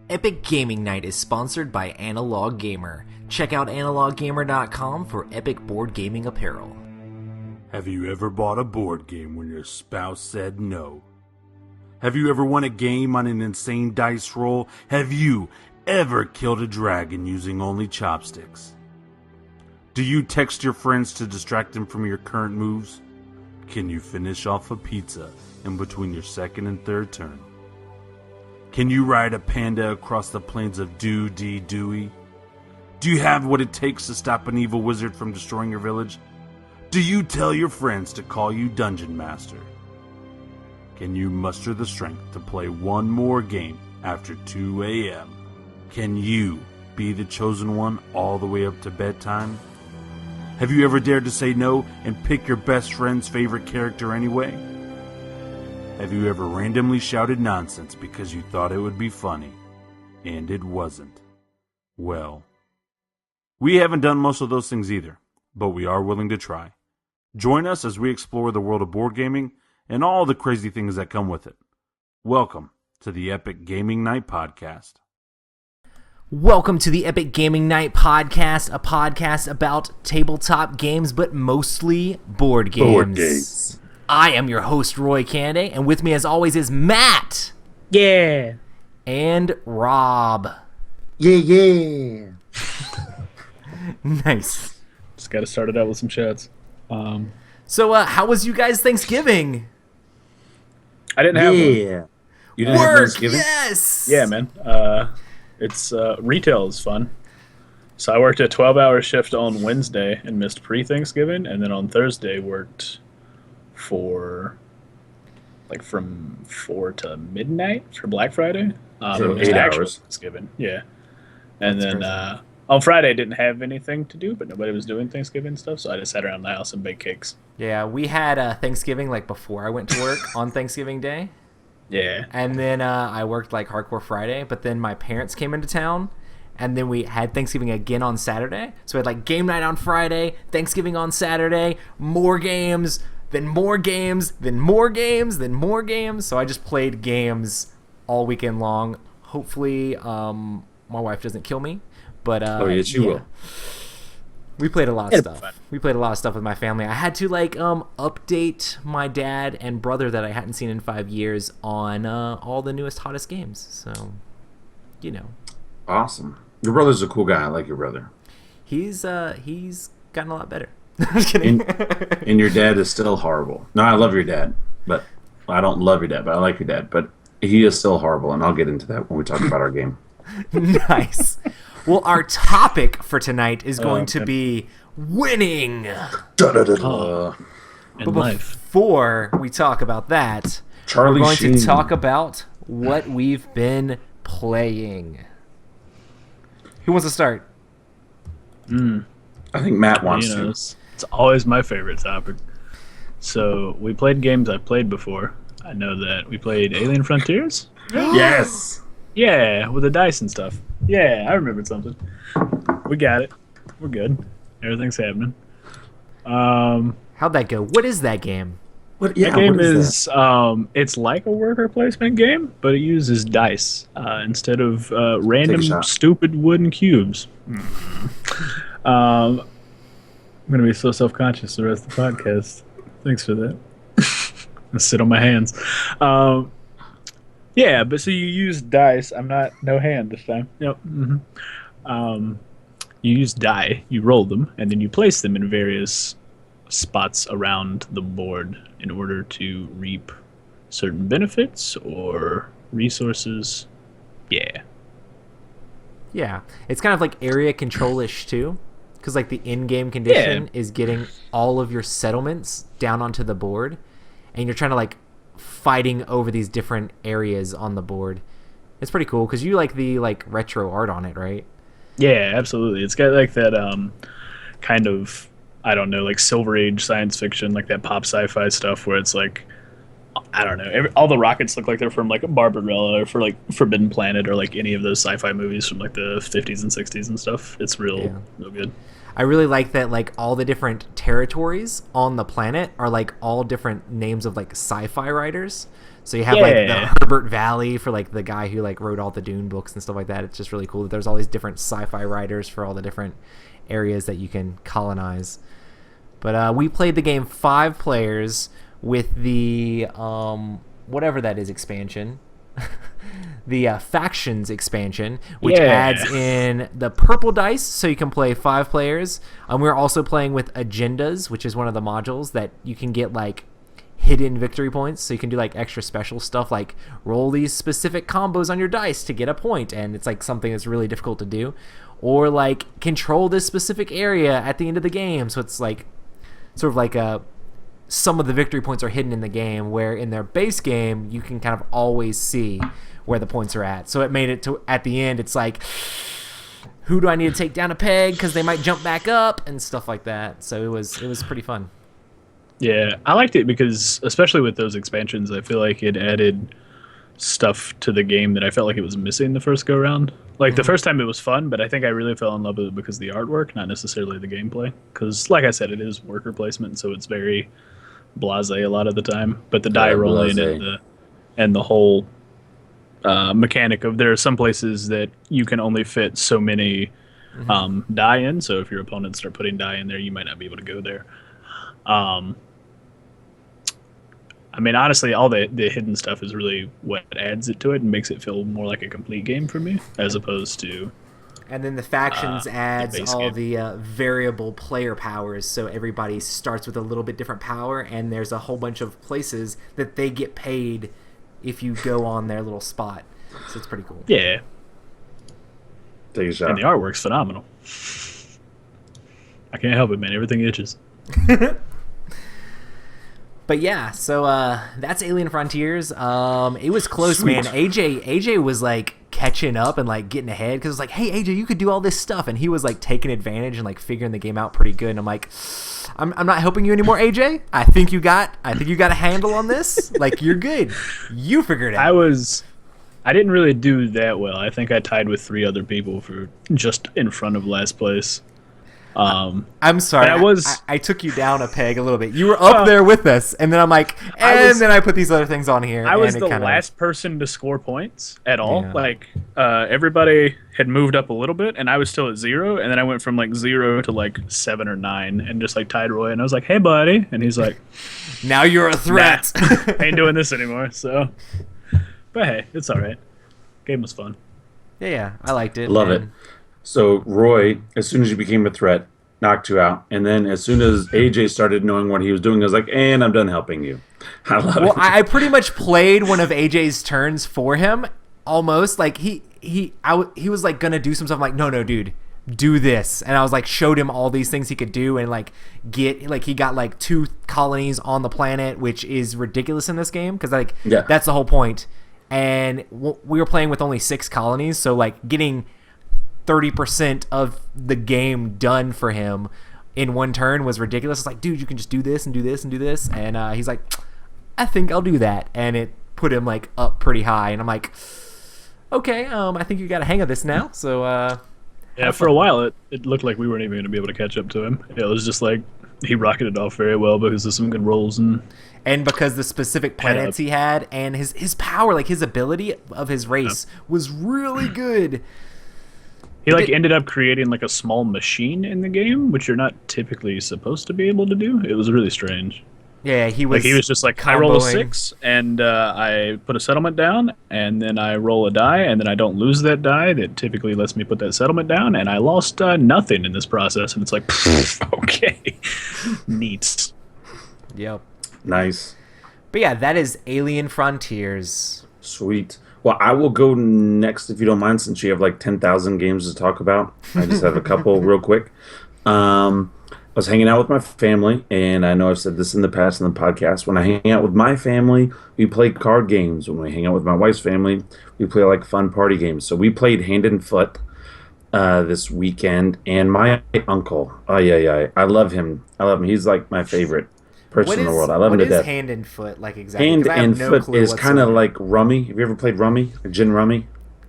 Epic Gaming Night is sponsored by Analog Gamer. Check out analoggamer.com for epic board gaming apparel. Have you ever bought a board game when your spouse said no? Have you ever won a game on an insane dice roll? Have you ever killed a dragon using only chopsticks? Do you text your friends to distract them from your current moves? Can you finish off a pizza in between your second and third turn? Can you ride a panda across the plains of Dewey? Do you have what it takes to stop an evil wizard from destroying your village? Do you tell your friends to call you Dungeon Master? Can you muster the strength to play one more game after 2 a.m.? Can you be the chosen one all the way up to bedtime? Have you ever dared to say no and pick your best friend's favorite character anyway? Have you ever randomly shouted nonsense because you thought it would be funny, and it wasn't? Well, we haven't done most of those things either, but we are willing to try. Join us as we explore the world of board gaming and all the crazy things that come with it. Welcome to the Epic Gaming Night Podcast. Welcome to the Epic Gaming Night Podcast, a podcast about tabletop games, but mostly board games. Board games. I am your host, Roy Canday, and with me as always is Matt. Yeah. And Rob. Yeah. Nice. Just got to start it out with some shots. So, how was you guys' Thanksgiving? I didn't have one. You didn't have Thanksgiving? Yes! Yeah, man. It's retail is fun. So I worked a 12-hour shift on Wednesday and missed pre-Thanksgiving, and then on Thursday worked for from 4 to midnight for Black Friday. So it was 8 actual hours. Thanksgiving. Yeah. And That's then crazy. on Friday I didn't have anything to do, but nobody was doing Thanksgiving stuff, so I just sat around the house and baked cakes. Yeah, we had Thanksgiving before I went to work on Thanksgiving Day. Yeah. And then I worked Hardcore Friday, but then my parents came into town, and then we had Thanksgiving again on Saturday. So we had game night on Friday, Thanksgiving on Saturday, more games, then more games, then more games, then more games. So I just played games all weekend long. Hopefully my wife doesn't kill me, but Oh, yes, she will. We played a lot of It'll be stuff. fun. We played a lot of stuff with my family. I had to update my dad and brother that I hadn't seen in 5 years on all the newest, hottest games. So, Awesome. Your brother's a cool guy. I like your brother. he's gotten a lot better. I'm just kidding. And your dad is still horrible. No, I love your dad, but I don't love your dad, but I like your dad. But he is still horrible, and I'll get into that when we talk about our game. Nice. Well, our topic for tonight is going to okay. be winning. Da-da-da-da. And But life. before we talk about that, Charlie we're going Sheen. to talk about what we've been playing. Who wants to start? I think Matt wants You know, to. it's always my favorite topic. So we played games I've played before. I know that we played Alien Frontiers. Yes. Yeah, with the dice and stuff. Yeah, I remembered something. We got it. We're good. Everything's happening. How'd that go? What is that game? What? Yeah. That game what is it's like a worker placement game, but it uses dice instead of random shot. stupid wooden cubes. I'm gonna be so self-conscious the rest of the podcast. Thanks for that. I sit on my hands. Yeah, but so you use dice. I'm not no hand this time. Yep. You use die. You roll them, and then you place them in various spots around the board in order to reap certain benefits or resources. Yeah. Yeah, it's kind of like area control-ish too, because the in-game condition is getting all of your settlements down onto the board, and you're trying to fighting over these different areas on the board. It's pretty cool because you like the retro art on it, right? Yeah, absolutely. It's got that kind of, I don't know, Silver Age science fiction, that pop sci-fi stuff where it's I don't know, all the rockets look like they're from Barbarella or for Forbidden Planet or any of those sci-fi movies from the 50s and 60s and stuff. It's real good. I really like that like all the different territories on the planet are like all different names of like sci-fi writers. So you have like the Herbert Valley for like the guy who like wrote all the Dune books and stuff like that. It's just really cool that there's all these different sci-fi writers for all the different areas that you can colonize. But we played the game 5 players with the whatever that is expansion. The factions expansion, which adds in the purple dice so you can play 5 players. We're also playing with agendas, which is one of the modules that you can get like hidden victory points, so you can do like extra special stuff like roll these specific combos on your dice to get a point, and it's like something that's really difficult to do, or like control this specific area at the end of the game, so it's like sort of like some of the victory points are hidden in the game, where in their base game you can kind of always see where the points are at. So it made it to at the end it's like, who do I need to take down a peg because they might jump back up and stuff like that. So it was pretty fun. Yeah, I liked it because, especially with those expansions, I feel like it added stuff to the game that I felt like it was missing the first go around. Like the first time it was fun, but I think I really fell in love with it because of the artwork, not necessarily the gameplay. Because, like I said, it is worker placement, so it's very blasé a lot of the time. But the die rolling and the whole mechanic of, there are some places that you can only fit so many die in. So if your opponents start putting die in there, you might not be able to go there. I mean, honestly, all the hidden stuff is really what adds it to it and makes it feel more like a complete game for me, as opposed to... And then the factions adds all game. the variable player powers, so everybody starts with a little bit different power, and there's a whole bunch of places that they get paid if you go on their little spot. So it's pretty cool. Yeah. Take a shot. And the artwork's phenomenal. I can't help it, man. Everything itches. But yeah, so that's Alien Frontiers. It was close, Sweet. man. AJ was like catching up and like getting ahead because it was like, hey AJ, you could do all this stuff, and he was like taking advantage and like figuring the game out pretty good. And I'm like, I'm not helping you anymore, AJ. I think you got a handle on this. Like, you're good. You figured it out. I didn't really do that well. I think I tied with 3 other people for just in front of last place. I'm sorry. I took you down a peg a little bit. You were up there with us, and then I'm like, then I put these other things on here. I was the last person to score points at all. Yeah. Like, everybody had moved up a little bit, and I was still at 0, and then I went from like 0 to like 7 or 9, and just like tied Roy, and I was like, hey buddy, and he's like, now you're a threat. Nah, I ain't doing this anymore. So, but hey, it's all right. Game was fun. Yeah, I liked it. Love it. So Roy, as soon as you became a threat, knocked you out, and then as soon as AJ started knowing what he was doing, I was like, and I'm done helping you. I love it. Well, I pretty much played one of AJ's turns for him, almost. Like, he was like gonna do some stuff. I'm like, no, dude, do this. And I was like, showed him all these things he could do, and like he got like 2 colonies on the planet, which is ridiculous in this game because like that's the whole point. And we were playing with only 6 colonies, so like getting 30% of the game done for him in one turn was ridiculous. It's like, dude, you can just do this and do this and do this. And he's like, I think I'll do that. And it put him like up pretty high. And I'm like, okay, I think you got a hang of this now. So yeah, for a while it looked like we weren't even going to be able to catch up to him. It was just like he rocketed off very well because of some good rolls and because the specific planets he had and his power, like his ability of his race was really good. He like ended up creating like a small machine in the game, which you're not typically supposed to be able to do. It was really strange. Yeah, he was just like, I roll a 6 and I put a settlement down, and then I roll a die, and then I don't lose that die that typically lets me put that settlement down, and I lost nothing in this process. And it's like, okay, neat. Yep. Nice. But yeah, that is Alien Frontiers. Sweet. Well, I will go next if you don't mind, since you have like 10,000 games to talk about. I just have a couple real quick. I was hanging out with my family, and I know I've said this in the past in the podcast. When I hang out with my family, we play card games. When we hang out with my wife's family, we play like fun party games. So we played Hand and Foot this weekend, and my uncle, I love him. He's like my favorite person in the world. I love him to death. What is Hand and Foot like exactly? Hand and Foot is kind of like Rummy. Have you ever played Rummy? Gin Rummy?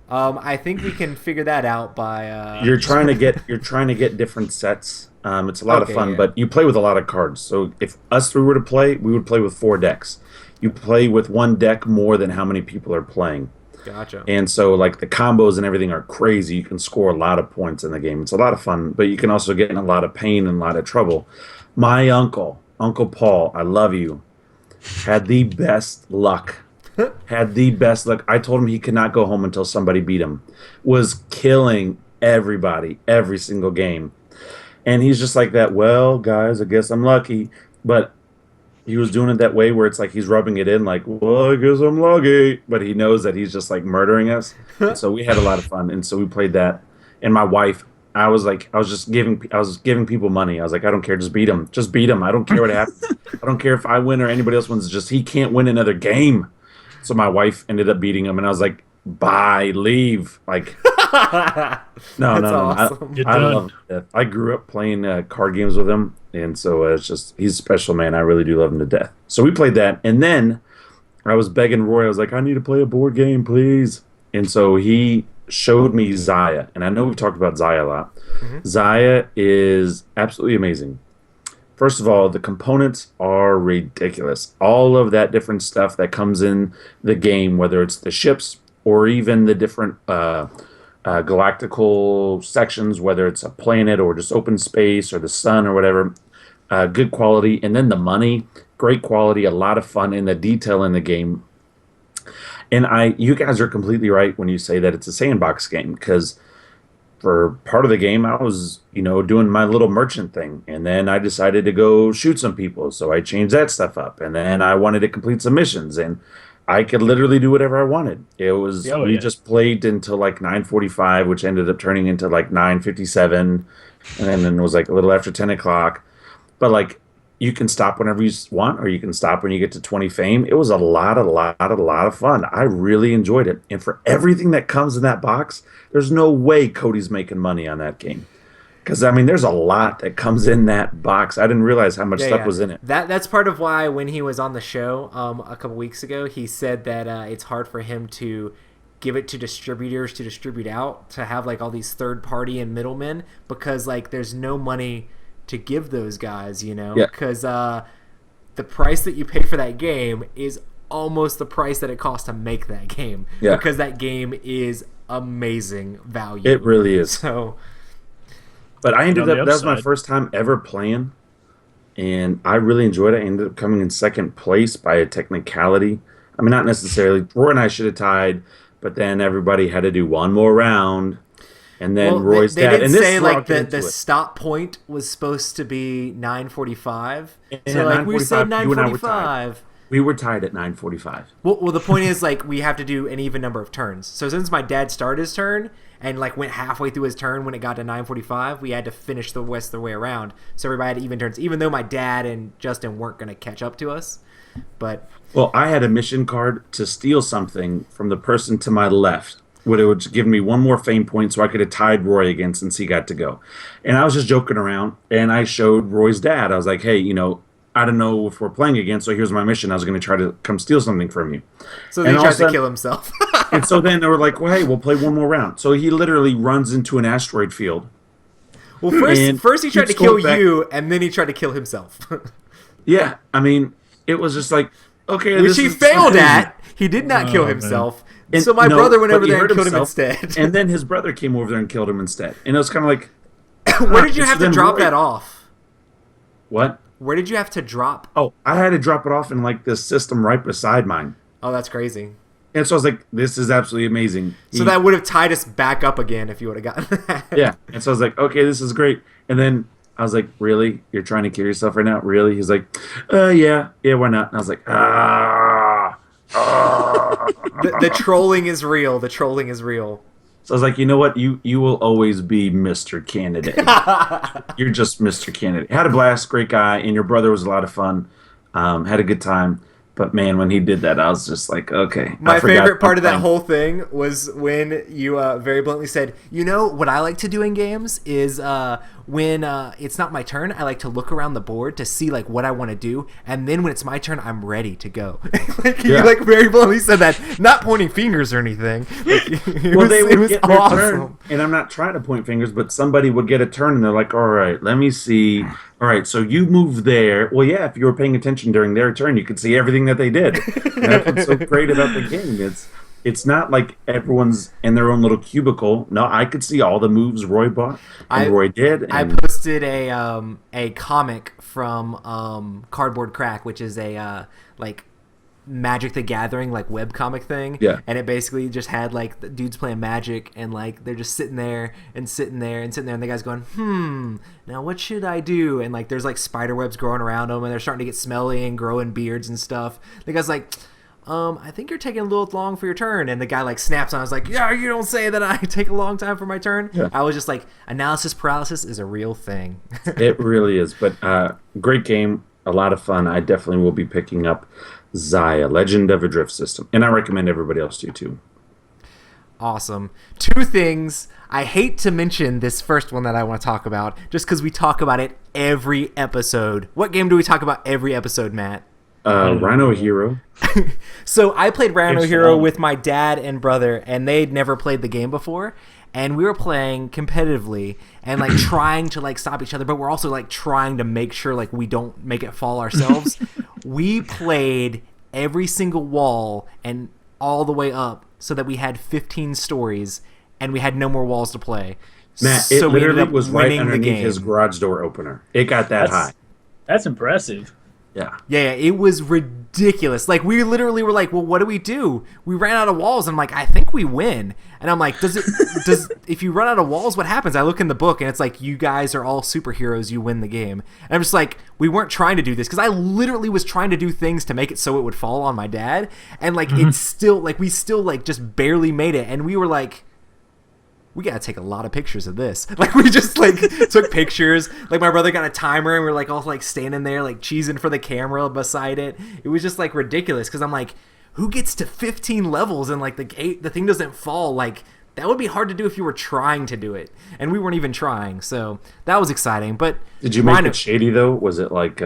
I think we can figure that out by. You're trying to get different sets. It's a lot of Okay, fun, yeah. but you play with a lot of cards. So if us three were to play, we would play with 4 decks. You play with one deck more than how many people are playing. Gotcha. And so, like, the combos and everything are crazy. You can score a lot of points in the game. It's a lot of fun, but you can also get in a lot of pain and a lot of trouble. My uncle, Uncle Paul, I love you, had the best luck. I told him he could not go home until somebody beat him. Was killing everybody every single game. And he's just like that, well, guys, I guess I'm lucky. But he was doing it that way where it's like he's rubbing it in like, well, I guess I'm lucky. But he knows that he's just like murdering us. And so we had a lot of fun. And so we played that. And my wife, I was giving people money. I was like, I don't care, just beat him. Just beat him. I don't care what happens. I don't care if I win or anybody else wins. Just he can't win another game. So my wife ended up beating him, and I was like, bye, leave. Like, no. Awesome. You're I done. love him to death. I grew up playing card games with him, and so it's just, he's a special man. I really do love him to death. So we played that, and then I was begging Roy. I was like, I need to play a board game, please. And so he showed me Zaya, and I know we've talked about Zaya a lot. Zaya is absolutely amazing. First of all, the components are ridiculous. All of that different stuff that comes in the game, whether it's the ships or even the different galactical sections, whether it's a planet or just open space or the sun or whatever, good quality. And then the money, great quality, a lot of fun in the detail in the game. And you guys are completely right when you say that it's a sandbox game, because for part of the game, I was, doing my little merchant thing. And then I decided to go shoot some people. So I changed that stuff up. And then I wanted to complete some missions. And I could literally do whatever I wanted. It was, Oh, we yeah. just played until like 9:45, which ended up turning into like 9:57. And then it was like a little after 10 o'clock. But like, you can stop whenever you want, or you can stop when you get to 20 fame. It was a lot of fun. I really enjoyed it. And for everything that comes in that box, there's no way Cody's making money on that game. Because, I mean, there's a lot that comes in that box. I didn't realize how much stuff was in it. That's part of why when he was on the show a couple weeks ago, he said that it's hard for him to give it to distributors to distribute out, to have like all these third party and middlemen, because like there's no money to give those guys, Yeah. because the price that you pay for that game is almost the price that it costs to make that game, Yeah. because that game is amazing value. It really is. So But I ended On the up, that was my upside- first time ever playing, and I really enjoyed it. I ended up coming in second place by a technicality. I mean, not necessarily. Roy and I should have tied, but then everybody had to do one more round, and then Roy's they dad. didn't And this say is where I'll like get the into it. stop point was supposed to be 9:45. And So at like we said 9:45, you and I were tied. 9:45. We were tied at 9:45. Well, the point is like we have to do an even number of turns. So since my dad started his turn and like went halfway through his turn when it got to 9:45, we had to finish the rest of the way around. So everybody had even turns, even though my dad and Justin weren't going to catch up to us. But Well, I had a mission card to steal something from the person to my left. It would give me one more fame point so I could have tied Roy again since he got to go. And I was just joking around, and I showed Roy's dad. I was like, hey, I don't know if we're playing again, so here's my mission. I was going to try to come steal something from you. so then And he all tries of a to sudden- kill himself. And so then they were like, well, hey, we'll play one more round. So he literally runs into an asteroid field. Well, And first he tried to keeps kill going back. you, and then he tried to kill himself, Yeah, I mean, it was just like, okay. which this he is failed crazy. at. He did not kill Oh, man. himself. And So my no, brother went but over he there and hurt killed him himself, instead. And then his brother came over there and killed him instead. And it was kind of like, Where did you so have to then drop Roy- that off? what? Where did you have to drop? Oh, I had to drop it off in like this system right beside mine. Oh, that's crazy. And so I was like, this is absolutely amazing. So that would have tied us back up again if you would have gotten that. Yeah. And so I was like, okay, this is great. And then I was like, really? You're trying to kill yourself right now? Really? He's like, yeah, why not? And I was like, The trolling is real. The trolling is real. So I was like, you know what? You will always be Mr. Candidate. You're just Mr. Candidate. Had a blast, great guy, and your brother was a lot of fun. Had a good time. But man, when he did that, I was just like, okay. My I forgot favorite part of that something. whole thing was when you very bluntly said, what I like to do in games is when it's not my turn, I like to look around the board to see like what I want to do, and then when it's my turn, I'm ready to go. Like he like very bluntly said that, not pointing fingers or anything. Like, They would get their awesome. turn, and I'm not trying to point fingers, but somebody would get a turn, and they're like, "All right, let me see. All right, so you move there. Well, yeah, if you were paying attention during their turn, you could see everything that they did. And that's what's so great about the game. It's not like everyone's in their own little cubicle. No, I could see all the moves Roy bought and Roy did. And I posted a comic from Cardboard Crack, which is a like Magic the Gathering like web comic thing. Yeah. And it basically just had like the dudes playing Magic, and like they're just sitting there and sitting there and sitting there, and the guy's going, now what should I do? And like there's like spider webs growing around them, and they're starting to get smelly and growing beards and stuff. The guy's like, I think you're taking a little long for your turn. And the guy like snaps on. I was like, yeah, you don't say that I take a long time for my turn. Yeah. I was just like, analysis paralysis is a real thing. it really is. But great game, a lot of fun. I definitely will be picking up Zaya, Legend of a Drift System. And I recommend everybody else do too. Awesome. Two things. I hate to mention this first one that I want to talk about just because we talk about it every episode. What game do we talk about every episode, Matt? Rhino Hero. So I played Rhino It's Hero fun. with my dad and brother, and they'd never played the game before. And we were playing competitively and like trying to like stop each other, but we're also like trying to make sure like we don't make it fall ourselves. We played every single wall and all the way up so that we had 15 stories and we had no more walls to play. Matt, it so we ended literally up was right winning the underneath game. his garage door opener. It got that high. That's impressive. Yeah. Yeah, it was ridiculous. Like, we literally were like, well, what do we do? We ran out of walls. I'm like, I think we win. And I'm like, does if you run out of walls, what happens? I look in the book, and it's like, you guys are all superheroes. You win the game. And I'm just like, we weren't trying to do this. Because I literally was trying to do things to make it so it would fall on my dad. And, like, it's still, like, we still, like, just barely made it. And we were like, we gotta take a lot of pictures of this. Like, we just like took pictures. Like, my brother got a timer, and we're like all like standing there like cheesing for the camera beside it. It was just like ridiculous because I'm like, who gets to 15 levels and like the thing doesn't fall? Like, that would be hard to do if you were trying to do it, and we weren't even trying. So that was exciting. But Did you make it shady though? Was it like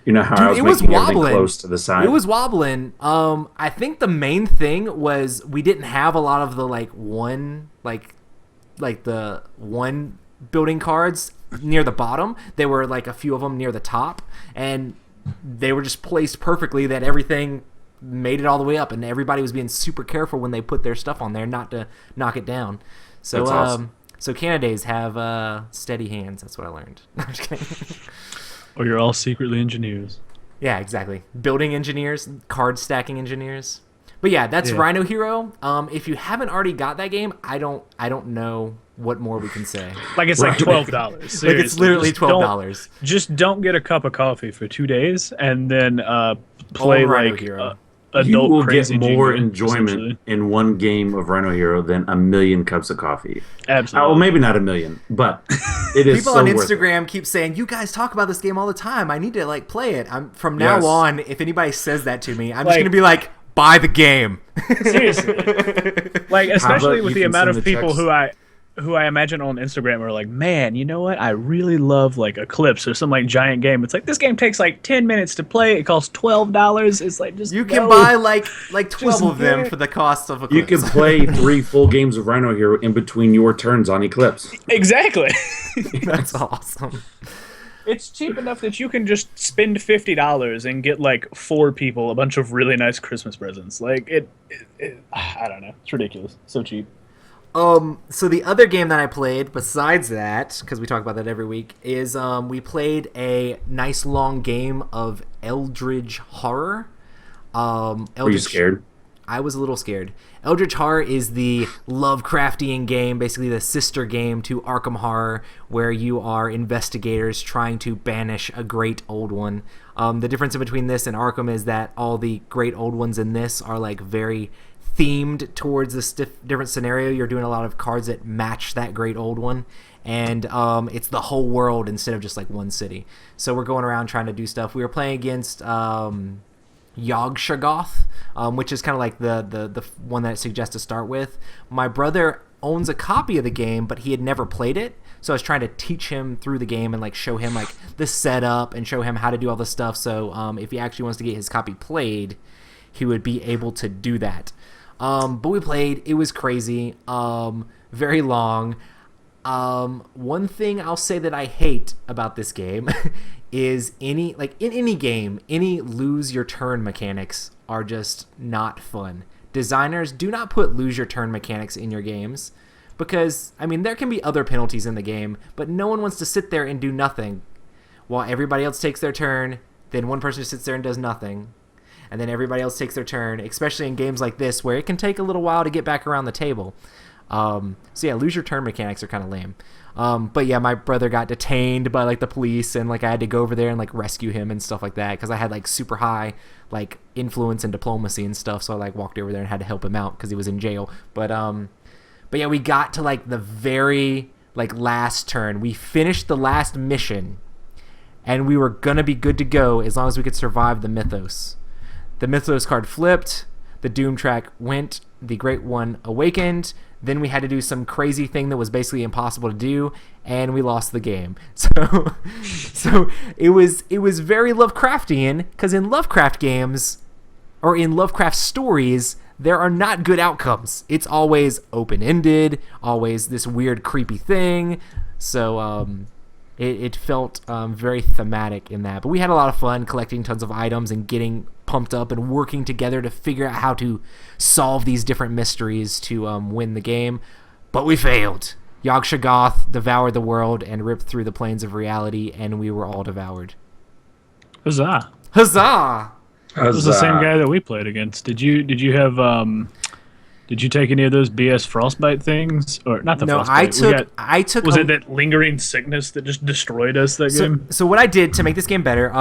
you know how I was it was making everything wobbling close to the side? It was wobbling. I think the main thing was we didn't have a lot of the like the one building cards near the bottom. There were like a few of them near the top, and they were just placed perfectly that everything made it all the way up, and everybody was being super careful when they put their stuff on there not to knock it down. So That's awesome. So Canadays have steady hands. That's what I learned. I'm just kidding. Or you're all secretly engineers. Yeah, exactly. Building engineers, card stacking engineers. But yeah, that's Yeah. Rhino Hero. If you haven't already got that game, I don't know what more we can say. Like, it's like $12. Like, it's literally Just don't- $12. Just don't get a cup of coffee for 2 days and then play Rhino like Hero. adult You will crazy get more Jenga, enjoyment essentially. in one game of Rhino Hero than a million cups of coffee. Absolutely. Well, maybe not a million, but it is People so on worth it. Instagram keep saying, "You guys talk about this game all the time. I need to like play it." I'm from now Yes. on. If anybody says that to me, I'm just Like- gonna be like, "Buy the game." Seriously. Like, especially about with you the can amount send of the people text? who I imagine on Instagram are like, man, you know what? I really love like Eclipse or some like giant game. It's like, this game takes like 10 minutes to play. It costs $12. It's like, just You can no. buy like 12 Just of them get it. for the cost of a. You can play 3 full games of Rhino Hero in between your turns on Eclipse. Exactly. That's awesome. It's cheap enough that you can just spend $50 and get like 4 people a bunch of really nice Christmas presents. Like I don't know. It's ridiculous. So cheap. So the other game that I played, besides that, because we talk about that every week, is we played a nice long game of Eldritch Horror. Were you Eldritch- scared? I was a little scared. Eldritch Horror is the Lovecraftian game, basically the sister game to Arkham Horror, where you are investigators trying to banish a great old one. The difference in between this and Arkham is that all the great old ones in this are like very themed towards this different scenario. You're doing a lot of cards that match that great old one, and it's the whole world instead of just like one city. So we're going around trying to do stuff. We were playing against Yogg-Shoggoth, which is kind of like the one that it suggests to start with. My brother owns a copy of the game, but he had never played it, So I was trying to teach him through the game and like show him like the setup and show him how to do all this stuff. So if he actually wants to get his copy played, he would be able to do that. But we played. It was crazy. Very long. One thing I'll say that I hate about this game is in any game, any lose your turn mechanics are just not fun. Designers, do not put lose your turn mechanics in your games because, I mean, there can be other penalties in the game, but no one wants to sit there and do nothing while everybody else takes their turn. Then one person just sits there and does nothing, and then everybody else takes their turn, especially in games like this where it can take a little while to get back around the table. So yeah, lose your turn mechanics are kind of lame. But yeah, my brother got detained by like the police, and like I had to go over there and like rescue him and stuff like that because I had like super high like influence and diplomacy and stuff. So I like walked over there and had to help him out because he was in jail. But yeah, we got to like the very like last turn. We finished the last mission, and we were gonna be good to go as long as we could survive the Mythos. The Mythos card flipped. The Doom track went. The Great One awakened. Then we had to do some crazy thing that was basically impossible to do, and we lost the game. So it was very Lovecraftian, because in Lovecraft games, or in Lovecraft stories, there are not good outcomes. It's always open-ended, always this weird, creepy thing. So it felt very thematic in that. But we had a lot of fun collecting tons of items and getting pumped up and working together to figure out how to solve these different mysteries to win the game. But we failed. Yog-Shoggoth devoured the world and ripped through the planes of reality, and we were all devoured. Huzzah! Huzzah! That was the same guy that we played against. Did you have did you take any of those BS frostbite things, or not the frostbite? I took. Was it that lingering sickness that just destroyed us that game? So what I did to make this game better,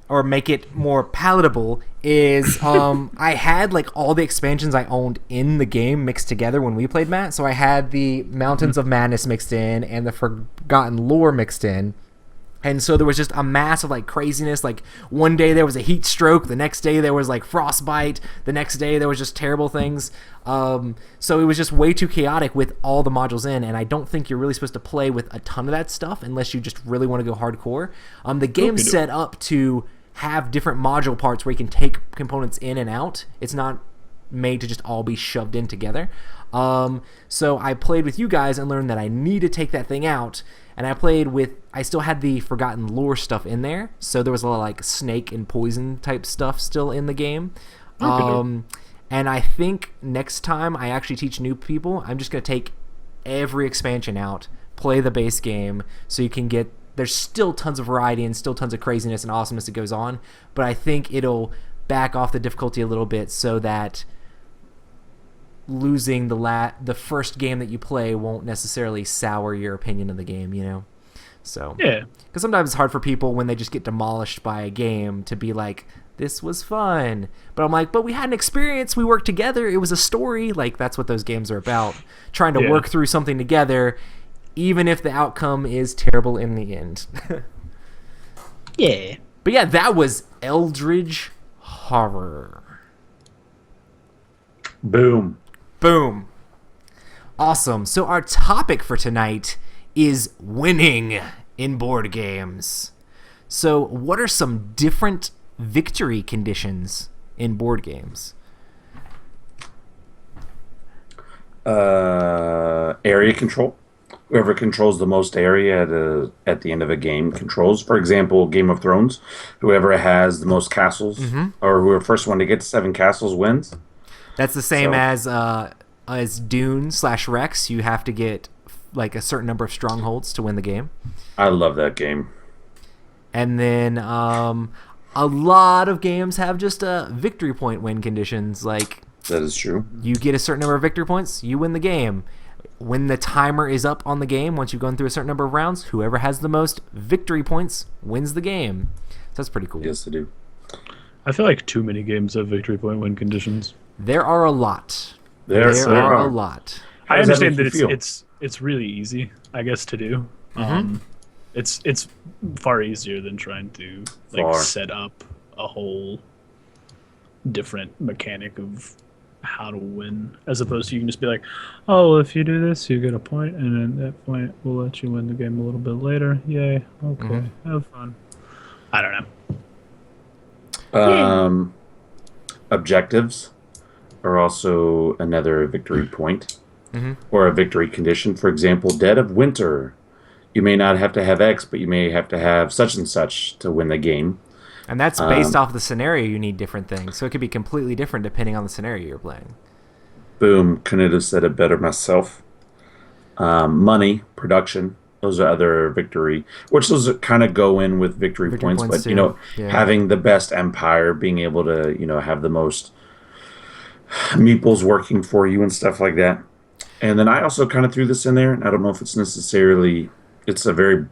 or make it more palatable, is I had like all the expansions I owned in the game mixed together when we played, Matt. So I had the Mountains of Madness mixed in and the Forgotten Lore mixed in. And so there was just a mass of like craziness. Like one day there was a heat stroke, the next day there was like frostbite, the next day there was just terrible things. So it was just way too chaotic with all the modules in, and I don't think you're really supposed to play with a ton of that stuff unless you just really want to go hardcore. The game's set up to have different module parts where you can take components in and out. It's not made to just all be shoved in together. So I played with you guys and learned that I need to take that thing out. And I still had the Forgotten Lore stuff in there, so there was a lot of like snake and poison type stuff still in the game. And I think next time I actually teach new people, I'm just going to take every expansion out, play the base game, so you can get, there's still tons of variety and still tons of craziness and awesomeness that goes on, but I think it'll back off the difficulty a little bit so that losing the first game that you play won't necessarily sour your opinion of the game, you know? So yeah, because sometimes it's hard for people when they just get demolished by a game to be like, this was fun, but I'm like, but we had an experience, we worked together, it was a story. Like, that's what those games are about, trying to work through something together, even if the outcome is terrible in the end. Yeah, but yeah, that was Eldritch Horror. Boom. Awesome. So our topic for tonight is winning in board games. So what are some different victory conditions in board games? Area control. Whoever controls the most area at the end of a game controls. For example, Game of Thrones, whoever has the most castles, or whoever first one to get to 7 castles wins. That's the same as Dune/Rex. You have to get like a certain number of strongholds to win the game. I love that game. And then a lot of games have just victory point win conditions. Like, that is true. You get a certain number of victory points, you win the game. When the timer is up on the game, once you've gone through a certain number of rounds, whoever has the most victory points wins the game. So that's pretty cool. Yes, they do. I feel like too many games have victory point win conditions. There are a lot. There are a lot. I understand that it's really easy, I guess, to do. It's far easier than trying to set up a whole different mechanic of how to win, as opposed to you can just be like, oh, well, if you do this, you get a point, and then that point will let you win the game a little bit later. Yay. Okay. Have fun. I don't know. Objectives are also another victory point or a victory condition. For example, Dead of Winter. You may not have to have X, but you may have to have such and such to win the game. And that's based off the scenario. You need different things, so it could be completely different depending on the scenario you're playing. Boom, couldn't have said it better myself. Money, production, those are other victory, which those kind of go in with victory points. But too. you know, Yeah. having the best empire, being able to have the most meeples working for you and stuff like that. And then I also kind of threw this in there, and I don't know if it's necessarily, it's a very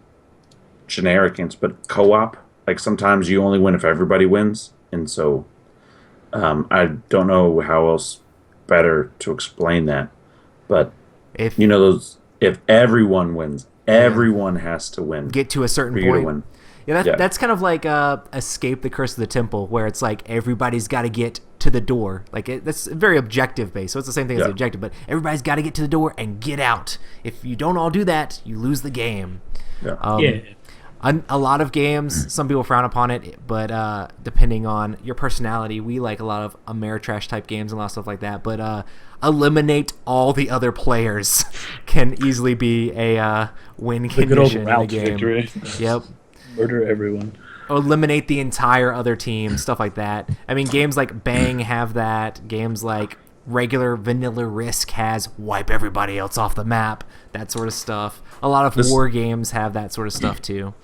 generic answer, but co-op. Like sometimes you only win if everybody wins, and so I don't know how else better to explain that. But If those, if everyone wins, everyone has to win. get to a certain for you to point. win. Yeah, Yeah. that's kind of like Escape the Curse of the Temple, where it's like everybody's got to get to the door. Like that's very objective based, so it's the same thing as the Yeah. objective. But everybody's got to get to the door and get out. If you don't all do that, you lose the game. Yeah. Yeah. A lot of games, some people frown upon it, but depending on your personality, we like a lot of Ameritrash type games and a lot of stuff like that. But eliminate all the other players can easily be a win The good old condition in a route game. victory. Yep. Murder everyone. Eliminate the entire other team, stuff like that. I mean, games like Bang have that. Games like regular vanilla Risk has wipe everybody else off the map, that sort of stuff. A lot of war games have that sort of stuff too.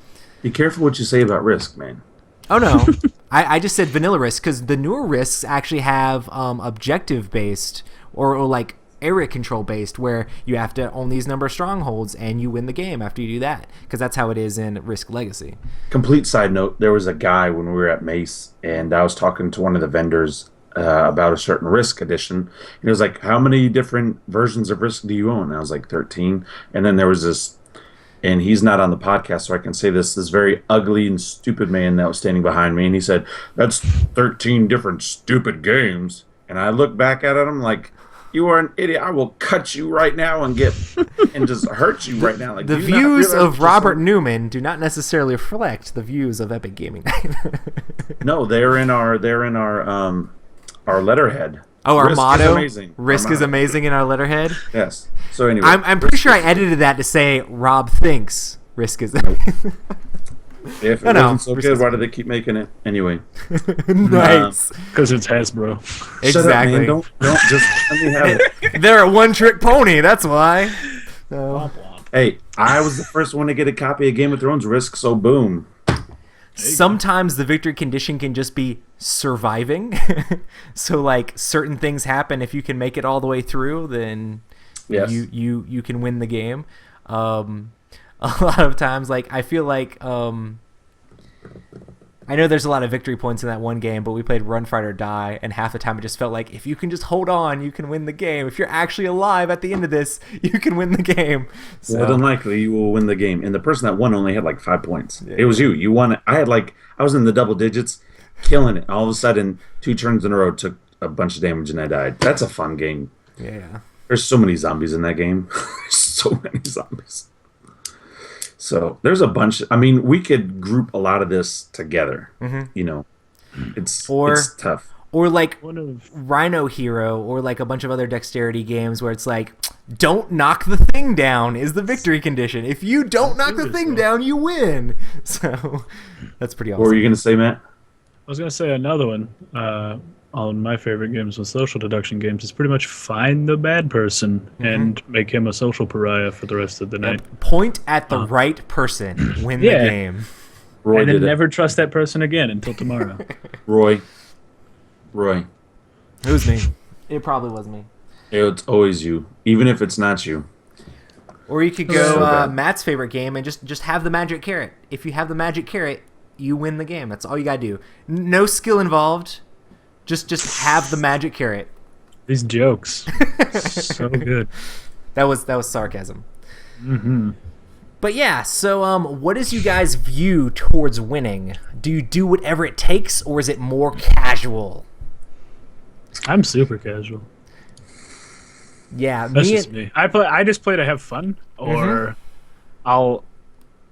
Be careful what you say about Risk, man. Oh no, I just said vanilla Risk because the newer Risks actually have objective based or like area control based, where you have to own these number of strongholds and you win the game after you do that, because that's how it is in Risk Legacy. Complete side note, there was a guy when we were at Mace, and I was talking to one of the vendors about a certain Risk edition, and he was like, how many different versions of Risk do you own? And I was like, 13. And then there was this, and he's not on the podcast, so I can say this very ugly and stupid man that was standing behind me, and he said, that's 13 different stupid games. And I looked back at him like, you are an idiot. I will cut you right now and just hurt you right now. Like, The do you not views realize of just Robert like- Newman do not necessarily reflect the views of Epic Gaming Night. No, they're in our letterhead. Oh, our Risk motto? is amazing. Risk Our is motto. amazing in our letterhead. Yes. So anyway, I'm pretty sure I edited that to say Rob thinks Risk is if it No, wasn't so Risk good, is why did they keep making it anyway? nice. Because it's Hasbro. Shut up, Exactly. man. Don't just let me have it. They're a one-trick pony. That's why. So, Hey, I was the first one to get a copy of Game of Thrones Risk, so boom. sometimes the victory condition can just be surviving. So like certain things happen. If you can make it all the way through, then Yes. you can win the game. A lot of times, like I feel like I know there's a lot of victory points in that one game, but we played Run Fight or Die, and half the time it just felt like if you can just hold on, you can win the game. If you're actually alive at the end of this, you can win the game. So, More than likely, you will win the game. And the person that won only had like 5 points. It was you. You won it. I was in the double digits, killing it. All of a sudden, 2 turns in a row, took a bunch of damage, and I died. That's a fun game. yeah. There's so many zombies in that game. There's so many zombies. So there's a bunch. I mean, we could group a lot of this together. You know, it's tough. Or like One of Rhino Hero, or like a bunch of other dexterity games where it's like, don't knock the thing down is the victory condition. If you don't knock the thing down, you win. So that's pretty What were awesome. you going to say, Matt? I was gonna say another one. On my favorite games with social deduction games is pretty much find the bad person and make him a social pariah for the rest of the night, Point at the right person, win the Yeah. game. Roy and then did it. never trust that person again until tomorrow. Roy. It was me. It probably was me. It's always you, even if it's not you. Or you could So go bad. Matt's favorite game and just have the magic carrot. If you have the magic carrot, you win the game. That's all you gotta do. No skill involved. Just have the magic carrot. These jokes, so good. That was sarcasm. But yeah, so what is you guys' view towards winning? Do you do whatever it takes, or is it more casual? I'm super casual. Yeah, That's just me. I just play to have fun, or I'll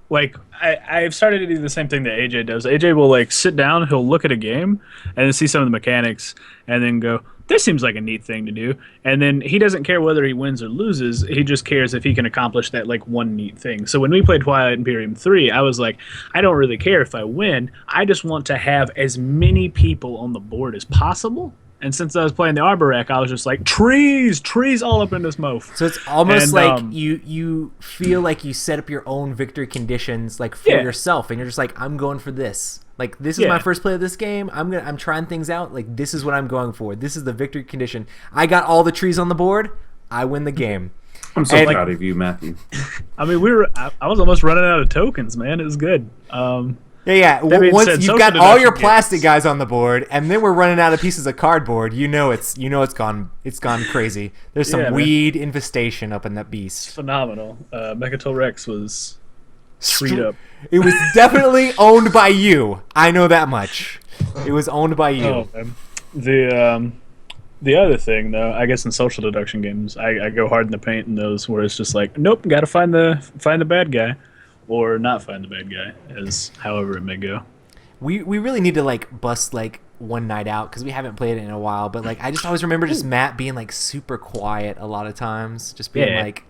like I've started to do the same thing that AJ does. AJ will like sit down, he'll look at a game, and then see some of the mechanics, and then go, "This seems like a neat thing to do." And then he doesn't care whether he wins or loses. He just cares if he can accomplish that like one neat thing. So when we played Twilight Imperium 3, I was like, I don't really care if I win. I just want to have as many people on the board as possible. And since I was playing the Arborec, I was just like, trees all up in this moaf. So it's almost like you feel like you set up your own victory conditions like for yourself, and you're just like, I'm going for this. Like, this is my first play of this game. I'm trying things out. Like, this is what I'm going for. This is the victory condition. I got all the trees on the board. I win the game. I'm so proud of you, Matthew. I mean, I was almost running out of tokens, man. It was good. Yeah. Once you've got all your plastic guys on the board, and then we're running out of pieces of cardboard, it's gone crazy. There's some weed infestation up in that beast. Phenomenal. Mechatol Rex was treed up. It was definitely owned by you. I know that much. It was owned by you. Oh, man. The other thing, though, I guess in social deduction games, I go hard in the paint in those where it's just like, nope, got to find the bad guy. Or not find the bad guy, as however it may go. We really need to like bust like one night out because we haven't played it in a while. But like I just always remember just Matt being like super quiet a lot of times, just being like,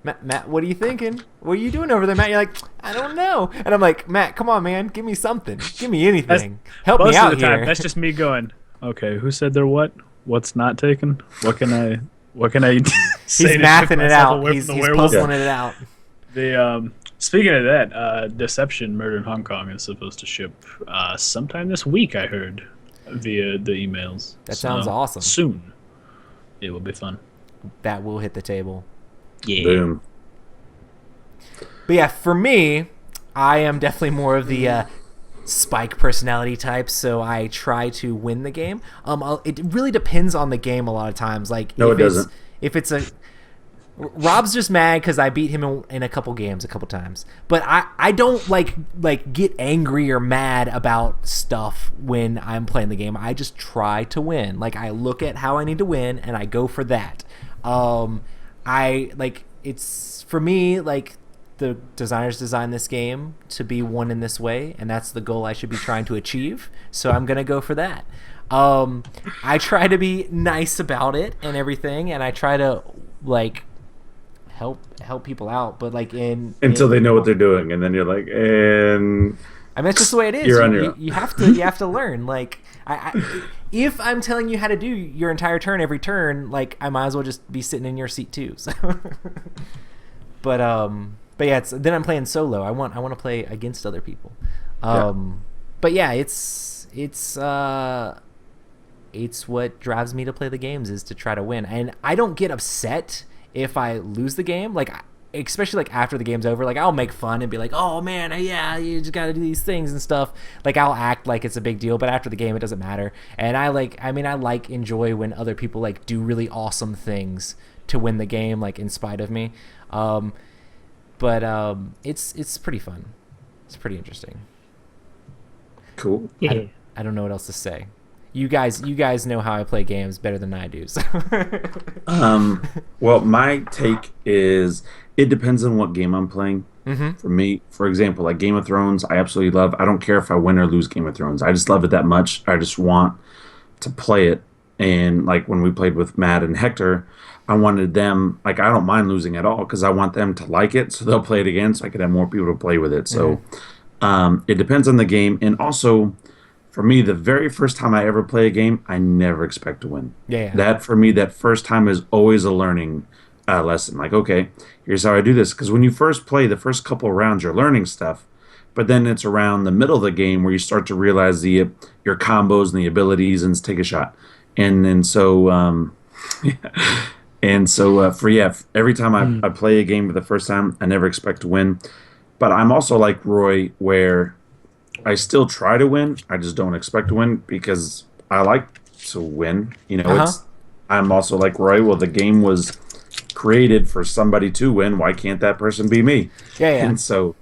Matt, what are you thinking? What are you doing over there, Matt? You're like, I don't know. And I'm like, Matt, come on, man, give me something, give me anything, help me out here. Time, that's just me going, okay, who said they're what? What's not taken? What can I say? He's mathing it out. He's puzzling it out. Speaking of that, Deception Murder in Hong Kong is supposed to ship sometime this week, I heard, via the emails. That sounds awesome. Soon. It will be fun. That will hit the table. Yeah. Boom. But yeah, for me, I am definitely more of the Spike personality type, so I try to win the game. It really depends on the game a lot of times. Like, no, it doesn't. If it's a... Rob's just mad because I beat him in a couple games a couple times. But I don't like get angry or mad about stuff when I'm playing the game. I just try to win. Like, I look at how I need to win and I go for that. It's for me, like, the designers designed this game to be won in this way, and that's the goal I should be trying to achieve. So I'm gonna go for that. I try to be nice about it and everything, and I try to like help people out, but like until they know what they're doing, and then you're like, and I mean, it's just the way it is. You have to learn. Like, if I'm telling you how to do your entire turn every turn, like, I might as well just be sitting in your seat too. So, but yeah, then I'm playing solo. I want to play against other people. But yeah, it's what drives me to play the games, is to try to win, and I don't get upset if I lose the game, like, especially like after the game's over. Like, I'll make fun and be like, oh man, yeah, you just gotta do these things and stuff. Like, I'll act like it's a big deal, but after the game it doesn't matter. And I enjoy when other people like do really awesome things to win the game, like, in spite of me. It's pretty fun. It's pretty interesting. Cool. Yeah. I don't know what else to say. You guys know how I play games better than I do. So. Well, my take is it depends on what game I'm playing. Mm-hmm. For me, for example, like Game of Thrones, I absolutely love. I don't care if I win or lose Game of Thrones. I just love it that much. I just want to play it. And like when we played with Matt and Hector, I wanted them, like, I don't mind losing at all because I want them to like it, so they'll play it again, so I could have more people to play with it. So it depends on the game, and also, for me, the very first time I ever play a game, I never expect to win. Yeah. That, for me, that first time is always a learning lesson. Like, okay, here's how I do this. Because when you first play, the first couple of rounds, you're learning stuff. But then it's around the middle of the game where you start to realize your combos and the abilities and take a shot. And so, every time I play a game for the first time, I never expect to win. But I'm also like Roy, where I still try to win. I just don't expect to win because I like to win. You know, I'm also like Roy. Well, the game was created for somebody to win. Why can't that person be me? Yeah. And so,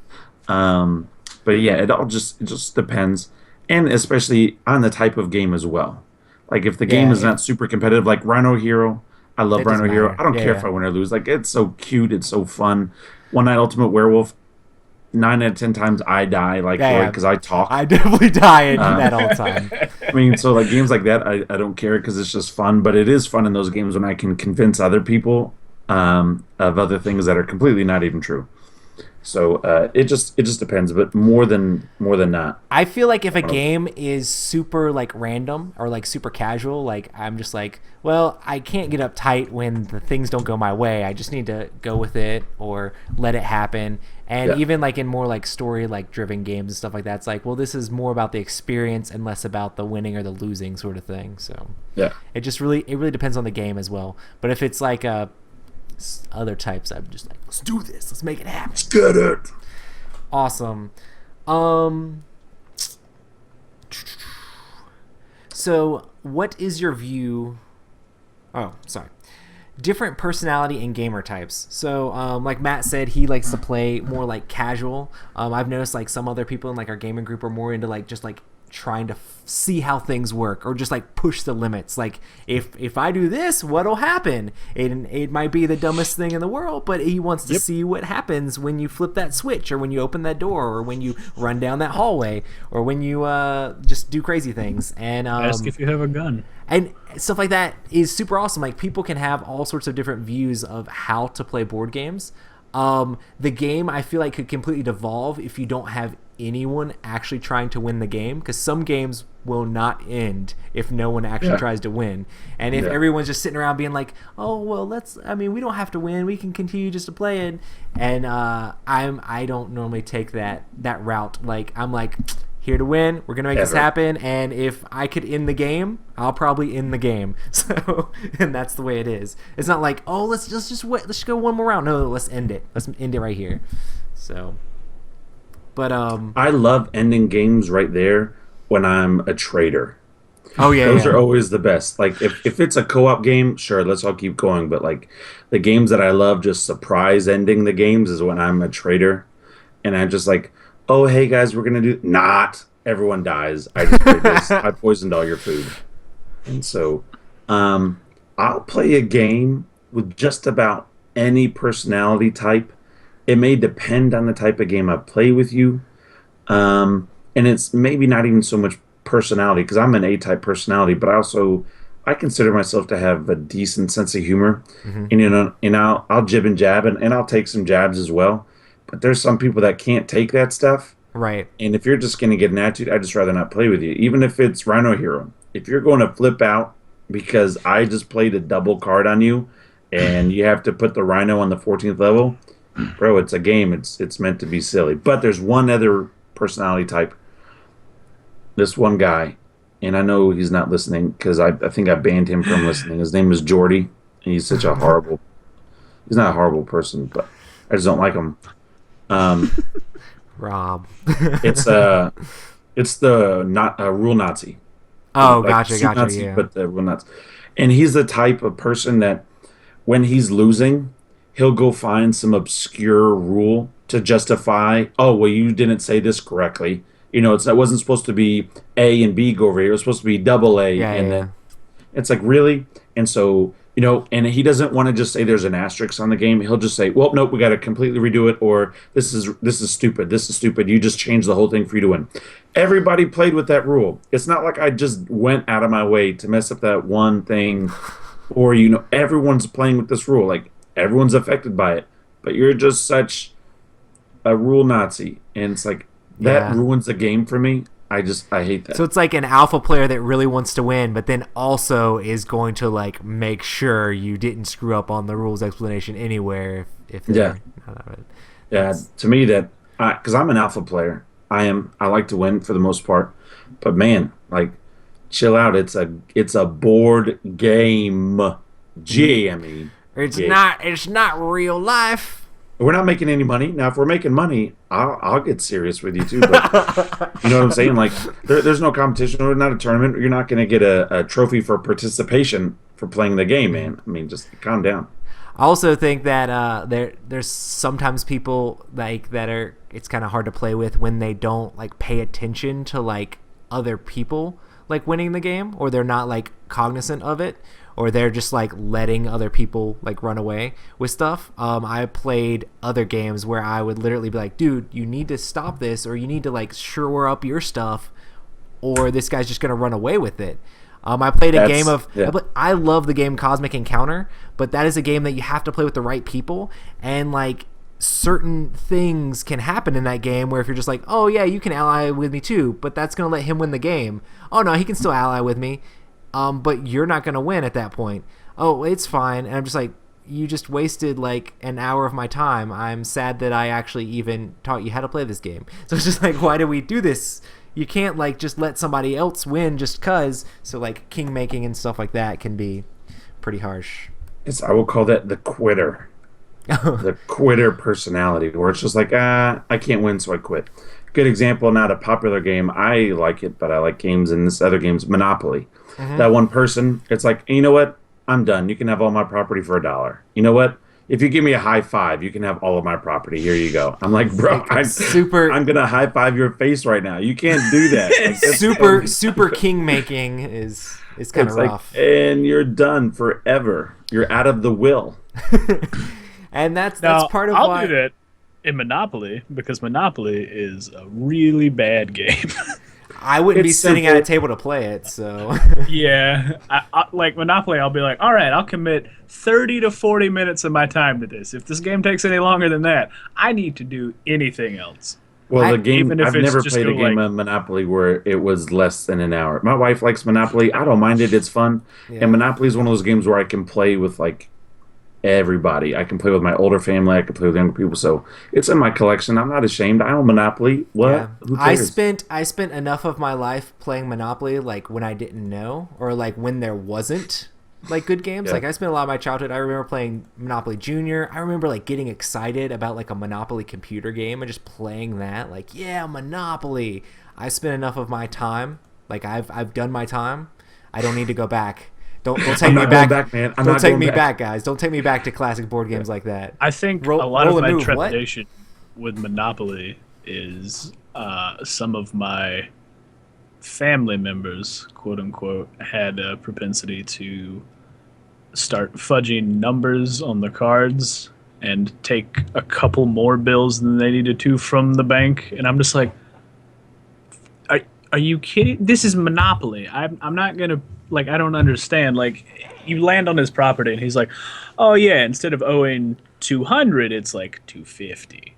but yeah, it just depends, and especially on the type of game as well. Like if the game is not super competitive, like Rhino Hero, I love It doesn't Rhino Hero. matter. I don't Yeah, care yeah. if I win or lose. Like, it's so cute. It's so fun. One Night Ultimate Werewolf, 9 out of 10 times I die, like, Yeah. because I talk. I definitely die in that all the time. I mean, so like games like that, I don't care because it's just fun. But it is fun in those games when I can convince other people of other things that are completely not even true. So it just depends, but more than not. I feel like if a game is super like random or like super casual, like I'm just like, well, I can't get uptight when the things don't go my way. I just need to go with it or let it happen. And Yeah. even like in more like story like driven games and stuff like that, it's like, well, this is more about the experience and less about the winning or the losing sort of thing. So Yeah, it really depends on the game as well. But if it's like other types, I'm just like, let's do this, let's make it happen. let's get it. Awesome. So what is your view? Oh, sorry. Different personality and gamer types. So, like Matt said, he likes to play more like casual. I've noticed like some other people in like our gaming group are more into like just like trying to see how things work or just like push the limits. Like if I do this, what'll happen? It might be the dumbest thing in the world, but he wants to see what happens when you flip that switch or when you open that door or when you run down that hallway or when you just do crazy things. And Ask if you have a gun. and stuff like that is super awesome. Like people can have all sorts of different views of how to play board games. The game I feel like could completely devolve if you don't have anyone actually trying to win the game, because some games will not end if no one actually tries to win. And if everyone's just sitting around being like, oh well, we don't have to win, we can continue just to play it. And I don't normally take that route. Like I'm like, here to win, we're gonna make this happen, and if I could end the game, I'll probably end the game. So, and that's the way it is. It's not like, oh, let's just wait, let's just go one more round. No, let's end it. Let's end it right here. So, but I love ending games right there when I'm a trader. oh yeah, Those yeah. are always the best. Like if it's a co-op game, sure, let's all keep going. But like the games that I love, just surprise ending the games is when I'm a trader, and I'm just like, oh hey guys, we're gonna do not. Everyone dies. I just did this. I poisoned all your food, and so I'll play a game with just about any personality type. It may depend on the type of game I play with you, and it's maybe not even so much personality because I'm an A-type personality, but I consider myself to have a decent sense of humor, and I'll jib and jab and I'll take some jabs as well. But there's some people that can't take that stuff, Right. and if you're just gonna get an attitude, I'd just rather not play with you, even if it's Rhino Hero. If you're going to flip out because I just played a double card on you, and you have to put the Rhino on the 14th level, bro, it's a game. It's meant to be silly. But there's one other personality type. This one guy, and I know he's not listening because I think I banned him from listening. His name is Jordy, and he's such a horrible. He's not a horrible person, but I just don't like him. Rob. It's the not rule Nazi. Oh, Like gotcha, suit gotcha, Nazi, yeah. but the rule Nazi. And he's the type of person that when he's losing, he'll go find some obscure rule to justify. Oh, well, you didn't say this correctly. You know, it wasn't supposed to be A and B go over here. It was supposed to be double A, Yeah, and yeah, then it's like really. And so and he doesn't want to just say there's an asterisk on the game. He'll just say, well, nope, we got to completely redo it, or this is stupid. This is stupid. You just changed the whole thing for you to win. Everybody played with that rule. It's not like I just went out of my way to mess up that one thing, or everyone's playing with this rule. Like everyone's affected by it, but you're just such a rule Nazi, and it's like that Yeah. ruins the game for me. I hate that. So it's like an alpha player that really wants to win, but then also is going to like make sure you didn't screw up on the rules explanation anywhere. If Yeah. Yeah, to me because I'm an alpha player, I like to win for the most part, but man, like, chill out. It's a board game, GME. It's Yeah. not real life. We're not making any money now. If we're making money, I'll get serious with you too. But you know what I'm saying? Like, there's no competition. We're not a tournament. You're not going to get a trophy for participation for playing the game, man. I mean, just calm down. I also think that there's sometimes people like that are it's kind of hard to play with when they don't like pay attention to like other people like winning the game, or they're not like cognizant of it, or they're just like letting other people like run away with stuff. I played other games where I would literally be like, dude, you need to stop this, or you need to like shore up your stuff, or this guy's just gonna run away with it. I played a game of. Yeah. I love the game Cosmic Encounter, but that is a game that you have to play with the right people, and like certain things can happen in that game where if you're just like, oh yeah, you can ally with me too, but that's gonna let him win the game. Oh no, he can still ally with me, but you're not gonna win at that point. Oh, it's fine, and I'm just like, you just wasted like an hour of my time. I'm sad that I actually even taught you how to play this game. So it's just like, why do we do this? You can't like just let somebody else win just cuz. So like king making and stuff like that can be pretty harsh. I will call that the quitter. The quitter personality, where it's just like, I can't win, so I quit. Good example, not a popular game. I like it, but I like games in this other game's Monopoly. Mm-hmm. That one person, it's like, you know what? I'm done. You can have all my property for $1. You know what? If you give me a high five, you can have all of my property. Here you go. I'm like, bro, I'm gonna high five your face right now. You can't do that. Like, super king making is kind of rough. And you're done forever. You're out of the will. And that's part of why I'll do that in Monopoly, because Monopoly is a really bad game. I wouldn't be sitting at a table to play it, so... Yeah. I, like Monopoly, I'll be like, all right, I'll commit 30 to 40 minutes of my time to this. If this game takes any longer than that, I need to do anything else. Well, I've never played a game of Monopoly where it was less than an hour. My wife likes Monopoly. I don't mind it. It's fun. Yeah. And Monopoly is one of those games where I can play with, like, everybody. I can play with my older family. I can play with younger people. So it's in my collection. I'm not ashamed. I own Monopoly. What? Yeah. Who cares? I spent enough of my life playing Monopoly, like when I didn't know, or like when there wasn't like good games. Yeah. Like I spent a lot of my childhood. I remember playing Monopoly Junior. I remember like getting excited about like a Monopoly computer game and just playing that. Like, yeah, Monopoly. I spent enough of my time. Like I've done my time. I don't need to go back. Don't take me back, man. Don't take me back, guys. Don't take me back to classic board games like that. I think a lot of my trepidation with Monopoly is some of my family members, quote unquote, had a propensity to start fudging numbers on the cards and take a couple more bills than they needed to from the bank, and I'm just like, are you kidding? This is Monopoly. I'm not gonna. Like, I don't understand. Like, you land on his property, and he's like, oh, yeah, instead of owing 200, it's like 250.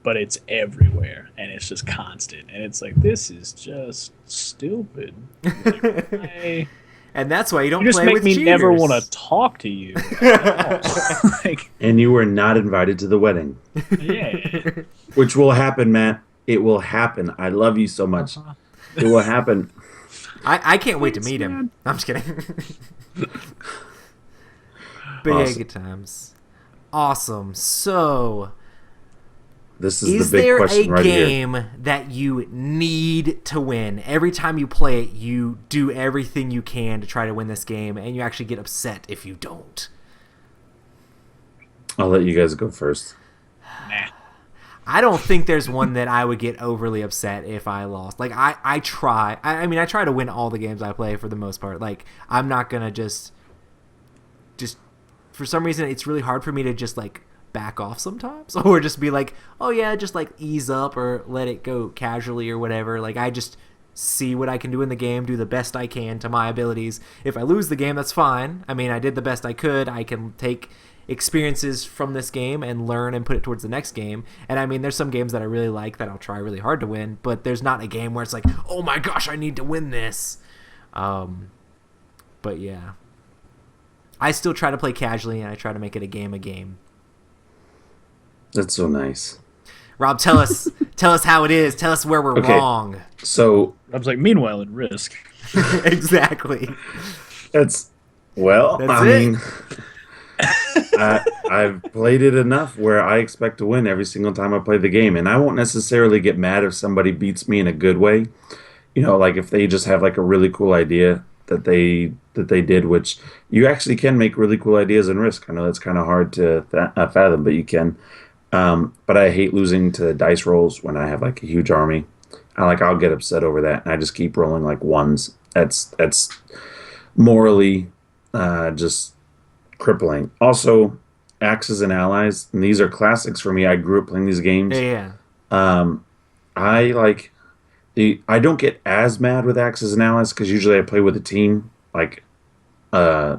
But it's everywhere, and it's just constant. And it's like, this is just stupid. Like, and that's why you don't play with cheaters. You just make me never want to talk to you. Like, and you were not invited to the wedding. Yeah. Which will happen, Matt. It will happen. I love you so much. It will happen. I can't wait to meet him. I'm just kidding. Big times. Awesome. So, this is the big question right here. Is there a game that you need to win? Every time you play it, you do everything you can to try to win this game, and you actually get upset if you don't. I'll let you guys go first. Nah. I don't think there's one that I would get overly upset if I lost. Like, I try. I mean, I try to win all the games I play for the most part. Like, I'm not going to just for some reason, it's really hard for me to just, like, back off sometimes. Or just be like, oh, yeah, just, like, ease up or let it go casually or whatever. Like, I just see what I can do in the game, do the best I can to my abilities. If I lose the game, that's fine. I mean, I did the best I could. I can take experiences from this game and learn and put it towards the next game. And I mean, there's some games that I really like that I'll try really hard to win, but there's not a game where it's like, oh my gosh, I need to win this. But yeah, I still try to play casually, and I try to make it a game. That's so nice. Rob, tell us how it is. Tell us where we're wrong. So Rob's like, meanwhile in Risk. Exactly. That's it. I've played it enough where I expect to win every single time I play the game, and I won't necessarily get mad if somebody beats me in a good way. You know, like if they just have like a really cool idea that they did, which you actually can make really cool ideas in Risk. I know that's kind of hard to fathom, but you can. But I hate losing to dice rolls when I have like a huge army. I'll get upset over that, and I just keep rolling like ones. That's morally just crippling. Also, Axis and Allies, and these are classics for me. I grew up playing these Yeah, games. yeah. Um, I like I don't get as mad with Axis and Allies because usually I play with a team. Like, uh,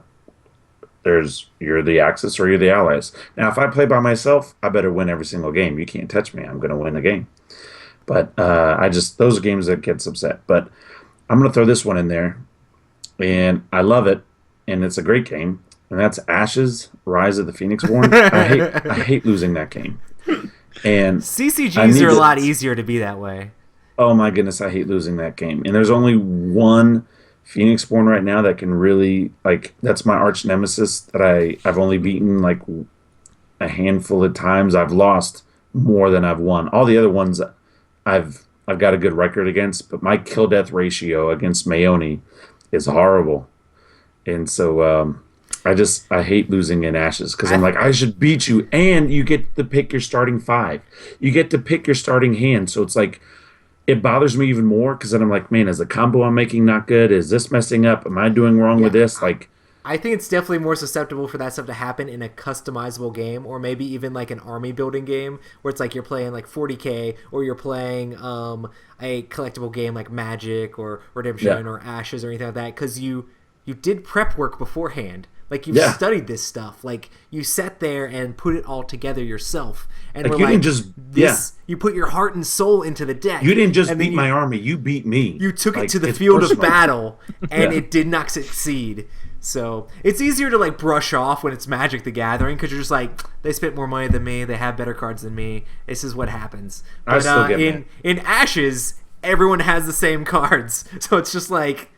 you're the Axis or you're the Allies. Now, if I play by myself, I better win every single game. You can't touch me. I'm gonna win the game. But I just those are games that gets upset. But I'm gonna throw this one in there, and I love it, and it's a great game. And that's Ashes: Rise of the Phoenixborn. I hate losing that game, and I CCGs need are a lot to. easier to be that way. Oh my goodness, I hate losing that game. And there's only one Phoenixborn right now that can really like. That's my arch nemesis that I've only beaten like a handful of times. I've lost more than I've won. All the other ones I've got a good record against, but my kill death ratio against Mayoni is horrible. And so I hate losing in Ashes because I'm I like I should beat you, and you get to pick your starting five. You get to pick your starting hand, so it's like it bothers me even more because then I'm like, man, is the combo I'm making not good? Is this messing up? Am I doing wrong with yeah. this? Like, I think it's definitely more susceptible for that stuff to happen in a customizable game, or maybe even like an army building game where it's like you're playing like 40k, or you're playing a collectible game like Magic or yeah, Redemption or Ashes or anything like that, because you did prep work beforehand. Like you've yeah. studied this stuff. Like you sat there and put it all together yourself, and Like we're you didn't like just yeah. this. You put your heart and soul into the deck. You didn't just and then beat my army. You beat me. you took it Like to the it's field of personal. battle, and Yeah. it did not succeed. So it's easier to like brush off when it's Magic the Gathering, because you're just like, they spent more money than me, they have better cards than me, this is what happens. I But still get in mad. Ashes, everyone has the same cards, so it's just like,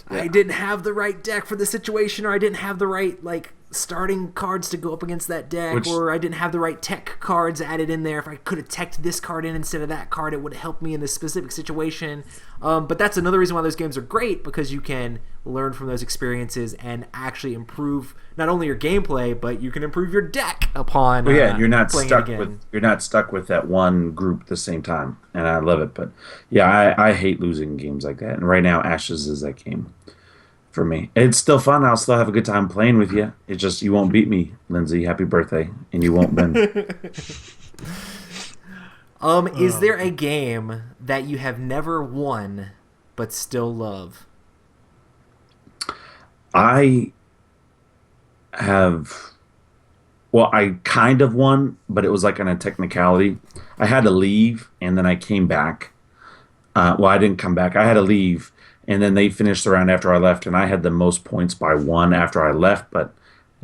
I didn't have the right deck for the situation, or I didn't have the right like starting cards to go up against that deck, Which or I didn't have the right tech cards added in there. If I could have teched this card in instead of that card, it would have helped me in this specific situation. But that's another reason why those games are great, because you can learn from those experiences and actually improve not only your gameplay, but you can improve your deck upon Well, yeah, playing it again. you're not stuck with that one group at the same time, and I love it. But yeah, I hate losing games like that. And right now, Ashes is that game for me. It's still fun. I'll still have a good time playing with you. It's just you won't beat me, Lindsay. Happy birthday, and you won't win. Is there a game that you have never won but still love? I have. Well, I kind of won, but it was like on a technicality. I had to leave, and then I came back. Well, I didn't come back. I had to leave, and then they finished the round after I left, and I had the most points by one after I left, but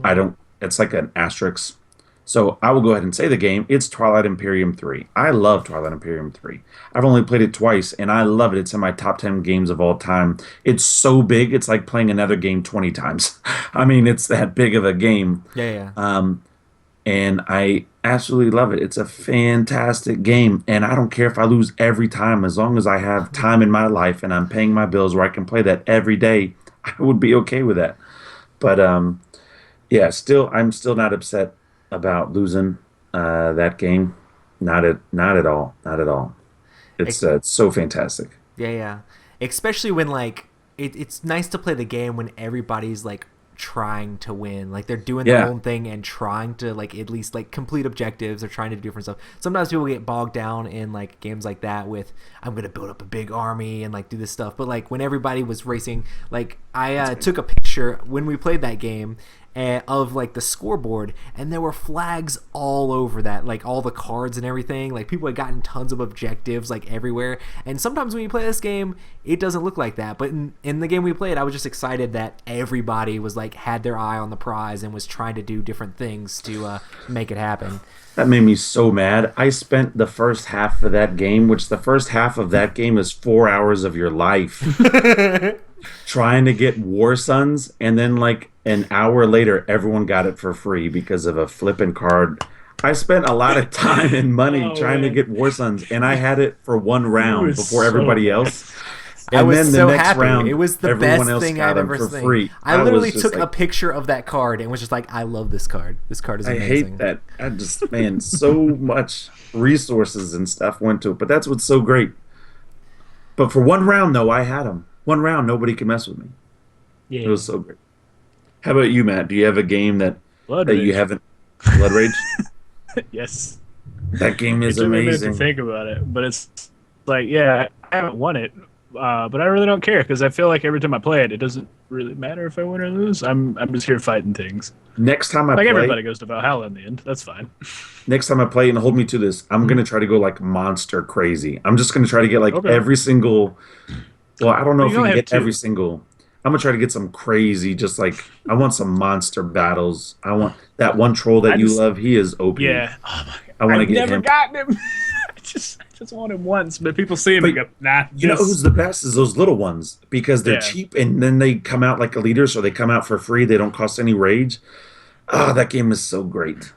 I don't. It's like an asterisk. So I will go ahead and say the game. It's Twilight Imperium 3. I love Twilight Imperium 3. I've only played it twice, and I love it. It's in my top 10 games of all time. It's so big, it's like playing another game 20 times. I mean, it's that big of a game. Yeah, And I absolutely love it. It's a fantastic game, and I don't care if I lose every time, as long as I have time in my life and I'm paying my bills where I can play that every day. I would be okay with that. But yeah, I'm still not upset about losing that game. Not at all. Not at all. It's so fantastic. yeah. Especially when like it's nice to play the game when everybody's like trying to win, like they're doing their Yeah. own thing and trying to like at least like complete objectives or trying to do different stuff. Sometimes people get bogged down in like games like that with, I'm gonna build up a big army and like do this stuff, but like when everybody was racing, like I took a picture when we played that game of like the scoreboard, and there were flags all over that, like all the cards and everything. Like people had gotten tons of objectives like everywhere, and sometimes when you play this game it doesn't look like that, but in the game we played, I was just excited that everybody was like had their eye on the prize and was trying to do different things to make it happen. That made me so mad. I spent the first half of that game, which the first half of that game is 4 hours of your life, trying to get War Sons, and then like an hour later, everyone got it for free because of a flipping card. I spent a lot of time and money Oh, trying to man. get War Sons, and I had it for one round was before so everybody mad. else. I And was then the so next happy. round, It was the everyone best else thing got I've them ever for seen. free. I was literally just took a like, picture of that card and was just like, I love this card. This card is I amazing. hate that. I just, man, so much resources and stuff went to it, but that's what's so great. But for one round, though, I had them. One round, nobody could mess with me. Yeah. It was so great. How about you, Matt? Do you have a game Blood that Rage. you haven't? Blood Rage. Yes. That game It is took me a minute to amazing. think about it, but it's like, yeah, I haven't won it, but I really don't care because I feel like every time I play it, it doesn't really matter if I win or lose. I'm just here fighting things. Next time I Like play, everybody goes to Valhalla in the end. That's fine. and hold me to this, I'm gonna try to go like monster crazy. I'm just gonna try to get like Okay. every single. Well, I don't know Well, if you we only can have get every two. single. I'm gonna try to get some crazy. Just like I want some monster battles. I want that one troll that I you just- love. He is OP. Yeah. Oh my I want to I've get never him. gotten him. I just want him once, but people see him and But go, nah. You know who's the best is those little ones because they're Yeah. cheap and then they come out like eliters or they come out for free. They don't cost any rage. Ah, that game is so great.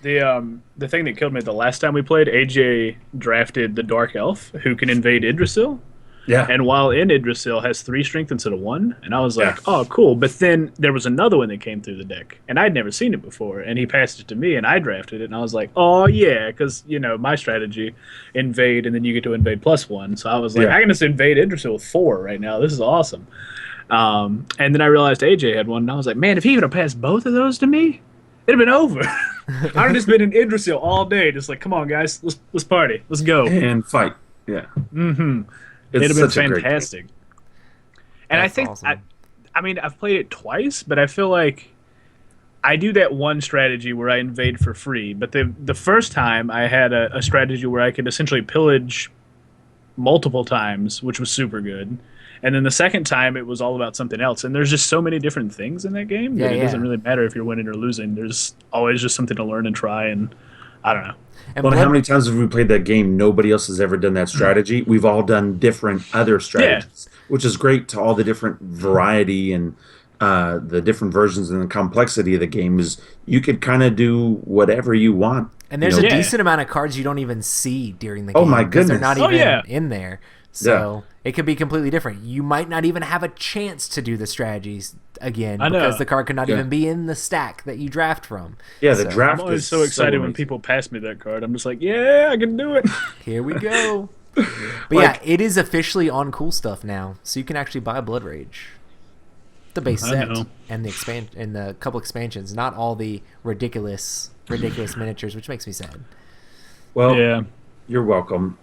The thing that killed me the last time we played, AJ drafted the Dark Elf who can invade Idrisil. Yeah. And while in Idrisil has 3 strength instead of 1, and I was like, Yeah. oh, cool. But then there was another one that came through the deck, and I'd never seen it before, and he passed it to me, and I drafted it, and I was like, oh yeah, because my strategy, invade, and then you get to invade +1. So I was like, Yeah. I can just invade Idrisil with 4 right now. This is awesome. And then I realized AJ had one, and I was like, man, if he would have passed both of those to me, it'd have been over. I'd have just been in Idrisil all day, just like, come on, guys, let's party, let's go. And fight. Yeah. Mm-hmm. It's It'd have been such a great game. fantastic. And I That's think awesome. I mean I've played it twice, but I feel like I do that one strategy where I invade for free. But the first time I had a strategy where I could essentially pillage multiple times, which was super good. And then the second time it was all about something else. And there's just so many different things in that game that Yeah, it doesn't yeah. really matter if you're winning or losing. There's always just something to learn and try, and I don't know. And Well, Blood- how many times have we played that game? Nobody else has ever done that strategy. We've all done different other strategies, which is great to all the different variety and the different versions and the complexity of the game is you could kind of do whatever you want. And there's You know? a Yeah. decent amount of cards you don't even see during the Oh game. my 'cause they're goodness. not Oh, even yeah. in there. So it could be completely different. You might not even have a chance to do the strategies again I know. because the card could not Yeah. even be in the stack that you draft from. Yeah, the So, draft I'm always is so excited when amazing. people pass me that card. I'm just like, yeah, I can do it. Here we go. But Like- yeah, it is officially on Cool Stuff now, so you can actually buy Blood Rage, the base I set, know. and the couple expansions, not all the ridiculous miniatures, which makes me sad. Well, Yeah. you're welcome.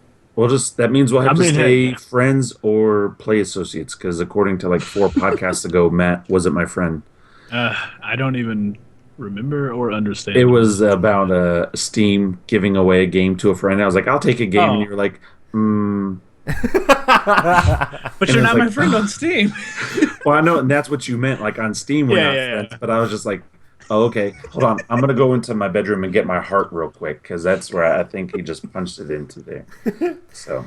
That means we'll have I to mean, stay hey. friends or play associates because according to like 4 podcasts ago, Matt wasn't my friend. I don't even remember or understand. It was about Steam giving away a game to a friend. I was like, I'll take a game. Oh. And you were like, But you're it's not my like- friend on Steam. well, I know. And that's what you meant. Like on Steam, we're Yeah, not yeah, friends. yeah. But I was just like, oh, okay. Hold on. I'm going to go into my bedroom and get my heart real quick because that's where I think he just punched it into there. So.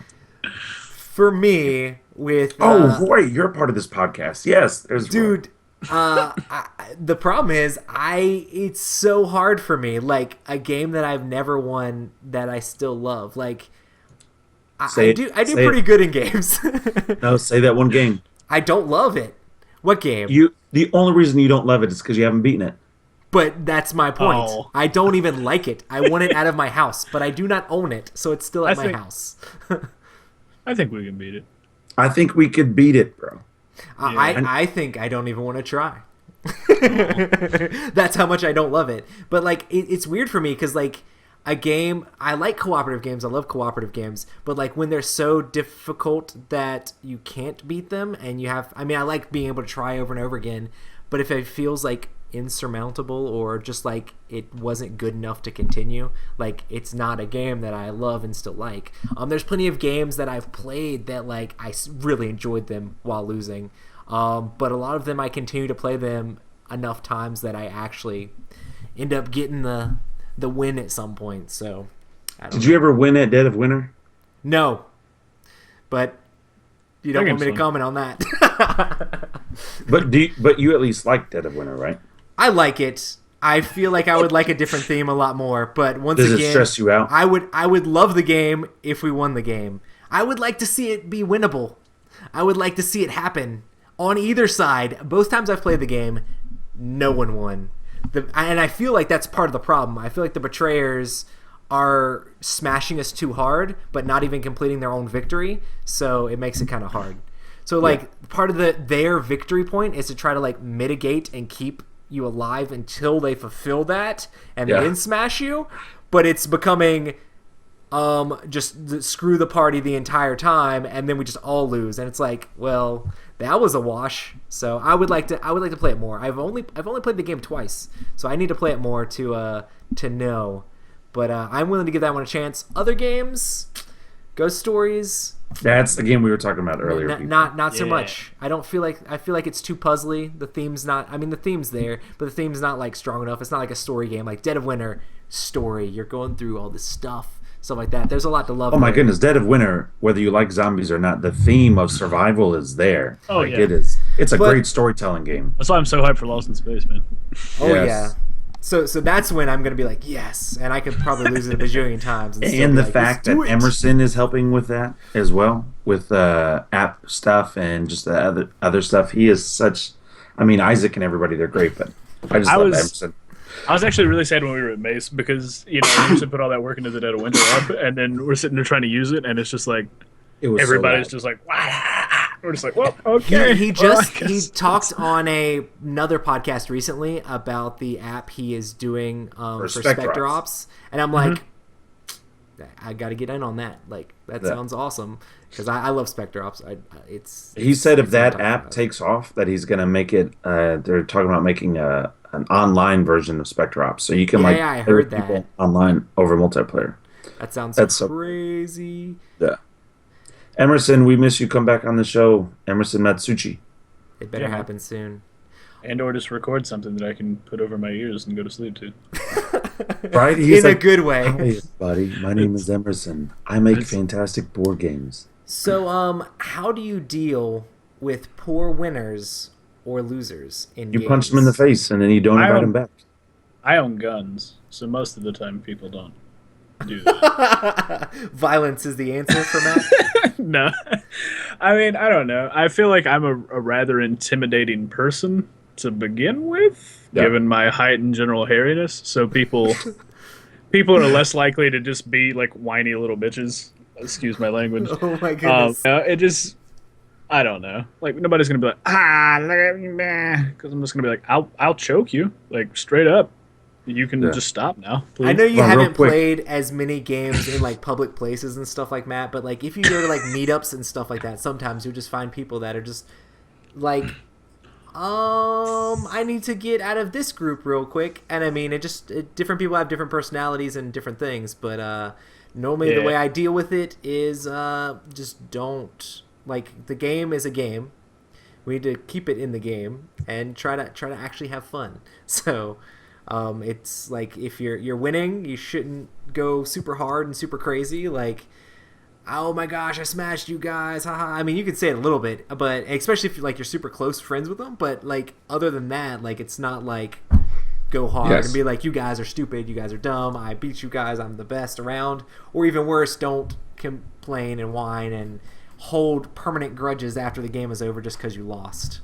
For me, with Oh, Roy, you're a part of this podcast. Yes. There's Roy. dude, the problem is it's so hard for me. Like a game that I've never won that I still love. Like I Say it. do Say pretty it. good in games. No, say that one game. I don't love it. What game? The only reason you don't love it is because you haven't beaten it. But that's my point. Oh. I don't even like it. I want it out of my house, but I do not own it, so it's still at I my think- house. I think we can beat it. I think we could beat it, bro. I think I don't even want to try. That's how much I don't love it. But like it's weird for me because like a game, I like cooperative games. I love cooperative games, but like when they're so difficult that you can't beat them, and you have, I mean, I like being able to try over and over again. But if it feels like insurmountable or just like it wasn't good enough to continue, like it's not a game that I love and still like. There's plenty of games that I've played that like I really enjoyed them while losing, but a lot of them I continue to play them enough times that I actually end up getting the win at some point. So I don't Did you ever win at Dead of Winter? no, but you don't That want me to game's fun. comment on that. But you at least like Dead of Winter, right? I like it. I feel like I would like a different theme a lot more, but once Does again, it stress you out? I would love the game if we won the game. I would like to see it be winnable. I would like to see it happen on either side. Both times I've played the game, no one won. And I feel like that's part of the problem. I feel like the betrayers are smashing us too hard, but not even completing their own victory, so it makes it kind of hard. So like part of their victory point is to try to like mitigate and keep you alive until they fulfill that and then smash you. But it's becoming just screw the party the entire time, and then we just all lose, and it's like, well, that was a wash. So I would like to play it more. I've only played the game twice, so I need to play it more to know. But I'm willing to give that one a chance. Other games, Ghost Stories. That's the game we were talking about earlier. Not so much. I feel like it's too puzzly. The theme's there, but the theme's not like strong enough. It's not like a story game like Dead of Winter story. You're going through all this stuff like that. There's a lot to love. Oh my goodness, Dead of Winter, whether you like zombies or not, the theme of survival is there. Oh like, it is. It's a great storytelling game. That's why I'm so hyped for Lost in Space, man. Oh yeah. So that's when I'm gonna be like, yes, and I could probably lose it a bajillion times. And the fact that Emerson is helping with that as well, with app stuff and just the other stuff. He is such. I mean, Isaac and everybody, they're great, but I just love Emerson. I was actually really sad when we were at Mace because Emerson put all that work into the Dead of Winter up, and then we're sitting there trying to use it, and it's just like everybody's just like, wow. We're just like, well, okay. He talked on another podcast recently about the app he is doing for Spectre Ops, and I'm like, I got to get in on that. Like that sounds awesome because I love Spectre Ops. He said if that app takes off, that he's going to make it. They're talking about making an online version of Spectre Ops, so you can I heard that online over multiplayer. That sounds crazy. Yeah. Emerson, we miss you. Come back on the show. Emerson Matsuchi. It better happen soon. And or just record something that I can put over my ears and go to sleep to. Right? He's in a good way. Hi, buddy. My name is Emerson. I make fantastic board games. So, how do you deal with poor winners or losers in games? You punch them in the face and then you don't invite them back. I own guns, so most of the time people don't do that. Violence is the answer for Matt? No. I mean, I don't know. I feel like I'm a rather intimidating person to begin with, given my height and general hairiness. So people are less likely to just be like whiny little bitches. Excuse my language. Oh my goodness. It just, I don't know. Like nobody's gonna be like, look at me, man, because I'm just gonna be like, I'll choke you, like straight up. You can just stop now, please. I know you haven't played as many games in like public places and stuff like that, but like if you go to like meetups and stuff like that, sometimes you'll just find people that are just like, I need to get out of this group real quick. And I mean, different people have different personalities and different things, but normally the way I deal with it is just don't, like, the game is a game. We need to keep it in the game and try to actually have fun. So it's like if you're winning, you shouldn't go super hard and super crazy. Like, oh my gosh, I smashed you guys, haha. I mean, you can say it a little bit, but especially if you're super close friends with them. But like other than that, like it's not like go hard and be like, you guys are stupid, you guys are dumb, I beat you guys, I'm the best around. Or even worse, don't complain and whine and hold permanent grudges after the game is over just because you lost.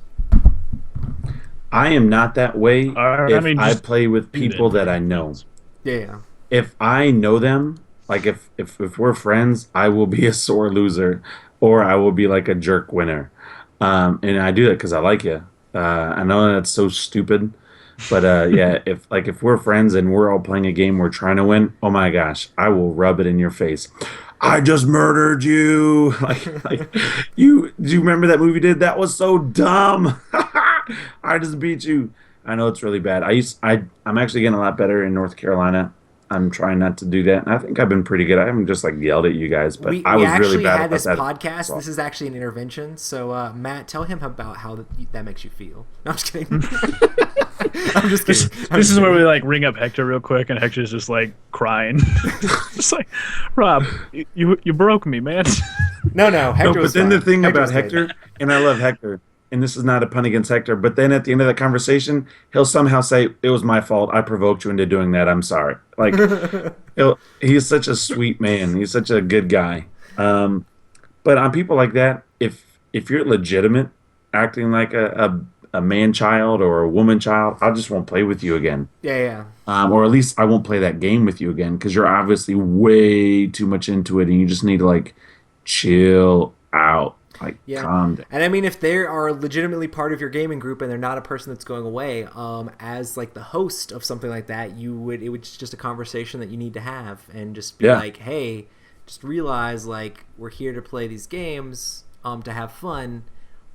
I am not that way I play with people that I know. Yeah. If I know them, like if we're friends, I will be a sore loser or I will be like a jerk winner. And I do that because I like you. I know that's so stupid. But if we're friends and we're all playing a game we're trying to win, oh my gosh, I will rub it in your face. I just murdered you. Like do you remember that movie did? That was so dumb. I just beat you. I know it's really bad. I'm actually getting a lot better in North Carolina. I'm trying not to do that. And I think I've been pretty good. I haven't just like yelled at you guys, but I was really bad at that. We actually had this podcast. This is actually an intervention. So Matt, tell him about how that makes you feel. No, I'm just kidding. I'm just kidding. This is where we like ring up Hector real quick, and Hector's just like crying, just like, Rob, you broke me, man. No, Hector. But then the thing about Hector, and I love Hector, and this is not a pun against Hector, but then at the end of the conversation, he'll somehow say, "It was my fault. I provoked you into doing that. I'm sorry." Like, he's such a sweet man. He's such a good guy. But on people like that, if you're legitimate, acting like a man child or a woman child, I just won't play with you again. Yeah. Or at least I won't play that game with you again because you're obviously way too much into it, and you just need to like chill out. Like, Yeah. calm down. And I mean, if they are legitimately part of your gaming group and they're not a person that's going away, as like the host of something like that, it would just a conversation that you need to have and just be Yeah. like, hey, just realize like we're here to play these games, to have fun.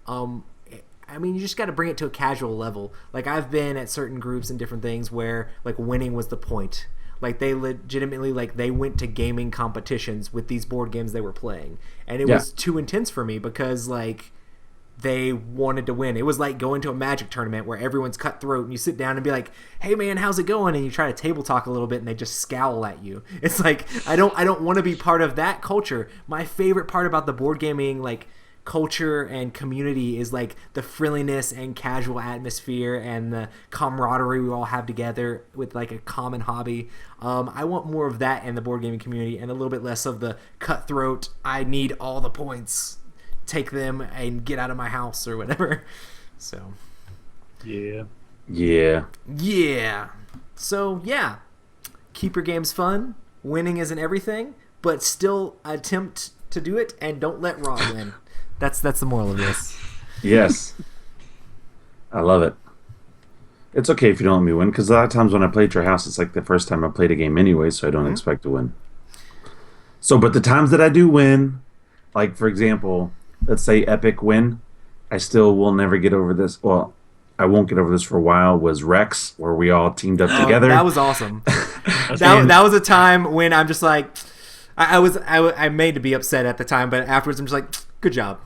I mean, you just got to bring it to a casual level. Like I've been at certain groups and different things where like winning was the point. Like they legitimately like they went to gaming competitions with these board games they were playing, and it Yeah. was too intense for me because like they wanted to win. It was like going to a Magic tournament where everyone's cutthroat and you sit down and be like, "Hey man, how's it going?" and you try to table talk a little bit and they just scowl at you. It's like I don't want to be part of that culture. My favorite part about the board gaming like culture and community is like the frilliness and casual atmosphere and the camaraderie we all have together with like a common hobby. I want more of that in the board gaming community and a little bit less of the cutthroat, I need all the points, take them and get out of my house or whatever. So Yeah. yeah. So yeah, keep your games fun. Winning isn't everything, but still attempt to do it and don't let Rob win. That's the moral of this. Yes. I love it. It's okay if you don't let me win, because a lot of times when I play at your house, it's like the first time I played a game anyway, so I don't expect to win. So, but the times that I do win, like for example, let's say Epic win, I still will never get over this. Well, I won't get over this for a while. Was Rex, where we all teamed up together. That was awesome. that was a time when I'm just like, I made to be upset at the time, but afterwards I'm just like, good job.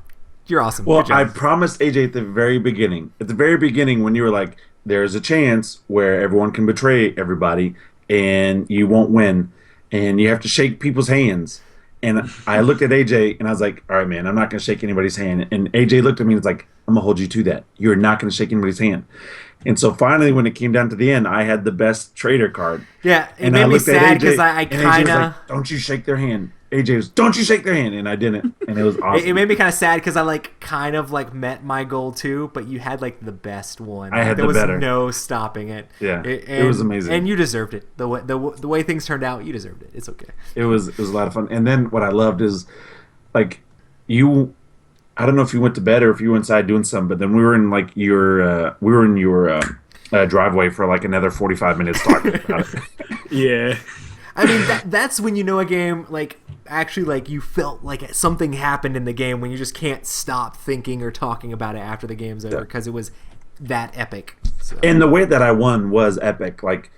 You're awesome. Well, Good job. I promised AJ at the very beginning. At the very beginning, when you were like, "There's a chance where everyone can betray everybody, and you won't win, and you have to shake people's hands." And I looked at AJ and I was like, "All right, man, I'm not going to shake anybody's hand." And AJ looked at me and was like, "I'm gonna hold you to that. You're not going to shake anybody's hand." And so finally, when it came down to the end, I had the best trader card. Yeah, it And made I me looked at sad AJ, because I and AJ was kind of... like, "Don't you shake their hand." AJ was, "Don't you shake their hand," and I didn't, and it was awesome. It made me kind of sad because I like kind of like met my goal too, but you had like the best one. I had there the was better. no stopping it. Yeah, it was amazing. and you deserved it. The way things turned out, you deserved it. It's okay. It was a lot of fun. And then what I loved is, like, I don't know if you went to bed or if you were inside doing something, but then we were in like your driveway for like another 45 minutes talking about it. Yeah. I mean, that's when you know a game like actually like you felt like something happened in the game when you just can't stop thinking or talking about it after the game's over because it was that epic. So. And the way that I won was epic. Like,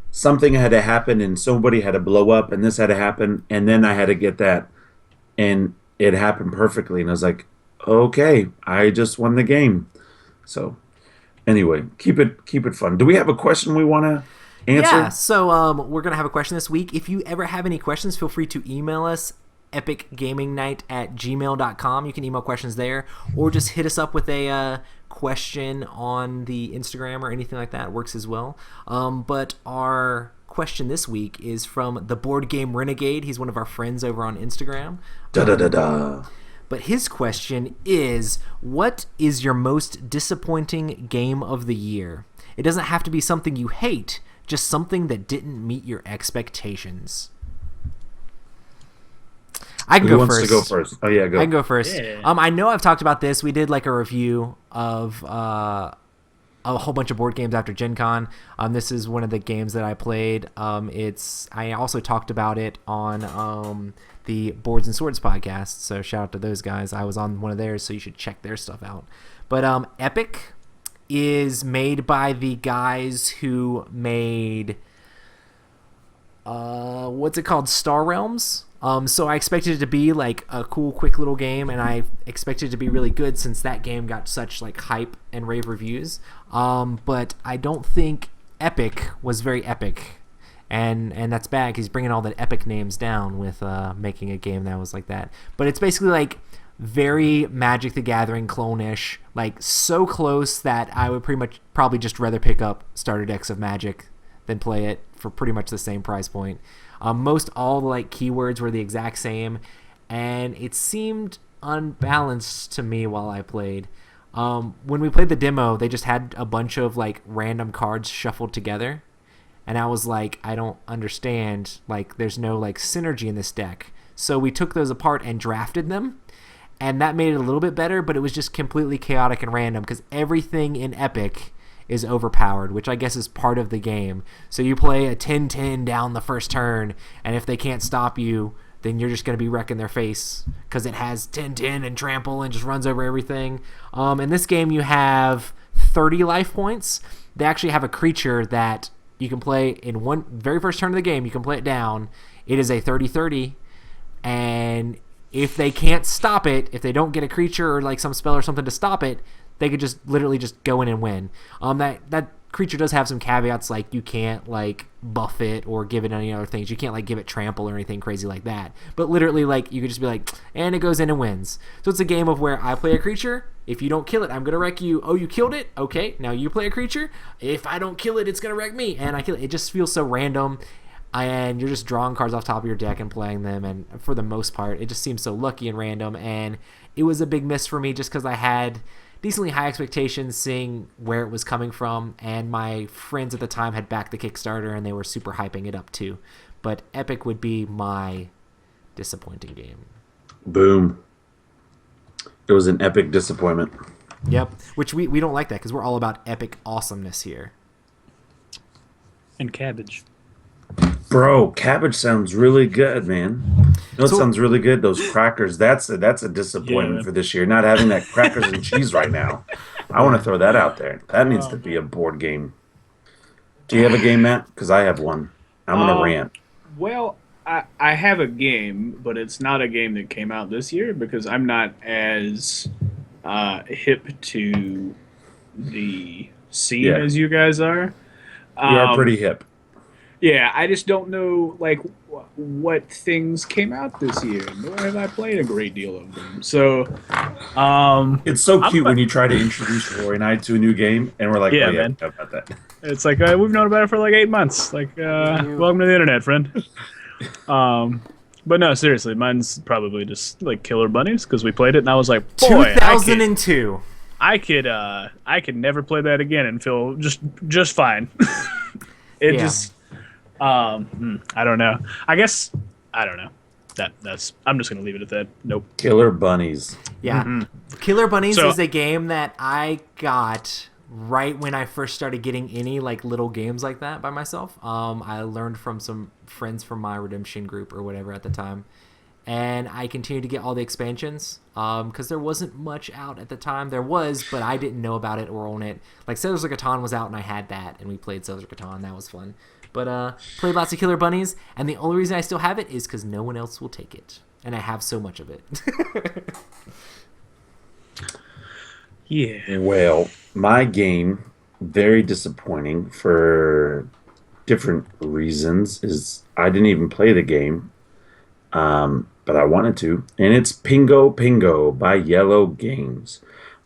something had to happen and somebody had to blow up and this had to happen and then I had to get that. And it happened perfectly. And I was like, okay, I just won the game. So anyway, keep it fun. Do we have a question we want to answer? Yeah, so we're going to have a question this week. If you ever have any questions, feel free to email us, epicgamingnight@gmail.com. You can email questions there, or just hit us up with a question on the Instagram or anything like that. It works as well. But our question this week is from the Board Game Renegade. He's one of our friends over on Instagram. Da-da-da-da. But his question is, what is your most disappointing game of the year? It doesn't have to be something you hate, just something that didn't meet your expectations. I can Who go wants first. to go first? Oh yeah, go. I can go first. Yeah. I know I've talked about this. We did like a review of a whole bunch of board games after Gen Con. This is one of the games that I played. I also talked about it on the Boards and Swords podcast. So shout out to those guys. I was on one of theirs, so you should check their stuff out. But Epic is made by the guys who made what's it called? Star Realms. So I expected it to be like a cool, quick little game, and I expected it to be really good since that game got such like hype and rave reviews. But I don't think Epic was very epic, and that's bad because he's bringing all the epic names down with making a game that was like that. But it's basically like very Magic the Gathering clone-ish, like so close that I would probably just rather pick up starter decks of Magic than play it for pretty much the same price point. Most all the like keywords were the exact same, and it seemed unbalanced to me while I played. When we played the demo, they just had a bunch of like random cards shuffled together, and I was like, I don't understand. Like, there's no like synergy in this deck. So we took those apart and drafted them, and that made it a little bit better, but it was just completely chaotic and random because everything in Epic is overpowered, which I guess is part of the game. So you play a 10-10 down the first turn, and if they can't stop you, then you're just going to be wrecking their face because it has 10-10 and trample and just runs over everything. In this game, you have 30 life points. They actually have a creature that you can play in one very first turn of the game. You can play it down. It is a 30-30, and if they can't stop it, if they don't get a creature or like some spell or something to stop it, they could just literally just go in and win. That creature does have some caveats, like you can't like buff it or give it any other things. You can't like give it trample or anything crazy like that. But literally, like, you could just be like, and it goes in and wins. So it's a game of where I play a creature. If you don't kill it, I'm gonna wreck you. Oh, you killed it? Okay, now you play a creature. If I don't kill it, it's gonna wreck me, and I kill it. It just feels so random. And you're just drawing cards off top of your deck and playing them, and for the most part, it just seems so lucky and random, and it was a big miss for me just because I had decently high expectations seeing where it was coming from, and my friends at the time had backed the Kickstarter, and they were super hyping it up too. But Epic would be my disappointing game. Boom. It was an epic disappointment. Yep, which we don't like that because we're all about epic awesomeness here. And cabbage. Bro, cabbage sounds really good, man. It sounds really good? Those crackers. That's a disappointment for this year. Not having that crackers and cheese right now. I want to throw that out there. That needs to be a board game. Do you have a game, Matt? Because I have one. I'm going to rant. Well, I have a game, but it's not a game that came out this year because I'm not as hip to the scene as you guys are. You are pretty hip. Yeah, I just don't know like what things came out this year, nor have I played a great deal of them. So, it's so cute when you try to introduce Roy and I to a new game, and we're like, yeah, oh, man. Yeah, about that. It's like we've known about it for like 8 months. Like, welcome to the internet, friend. But no, seriously, mine's probably just like Killer Bunnies because we played it, and I was like, boy, 2002. I could never play that again and feel just fine. I don't know. I guess I don't know. That's I'm just gonna leave it at that. Nope. Killer Bunnies. Yeah. Mm-hmm. Killer Bunnies is a game that I got right when I first started getting any like little games like that by myself. I learned from some friends from my Redemption group or whatever at the time, and I continued to get all the expansions because there wasn't much out at the time. There was, but I didn't know about it or own it. Like Settlers of Catan was out, and I had that, and we played Settlers of Catan. That was fun. But played lots of Killer Bunnies, and the only reason I still have it is because no one else will take it, and I have so much of it. Yeah. Well, my game, very disappointing for different reasons, is I didn't even play the game, but I wanted to, and it's Pingo Pingo by Yellow Games.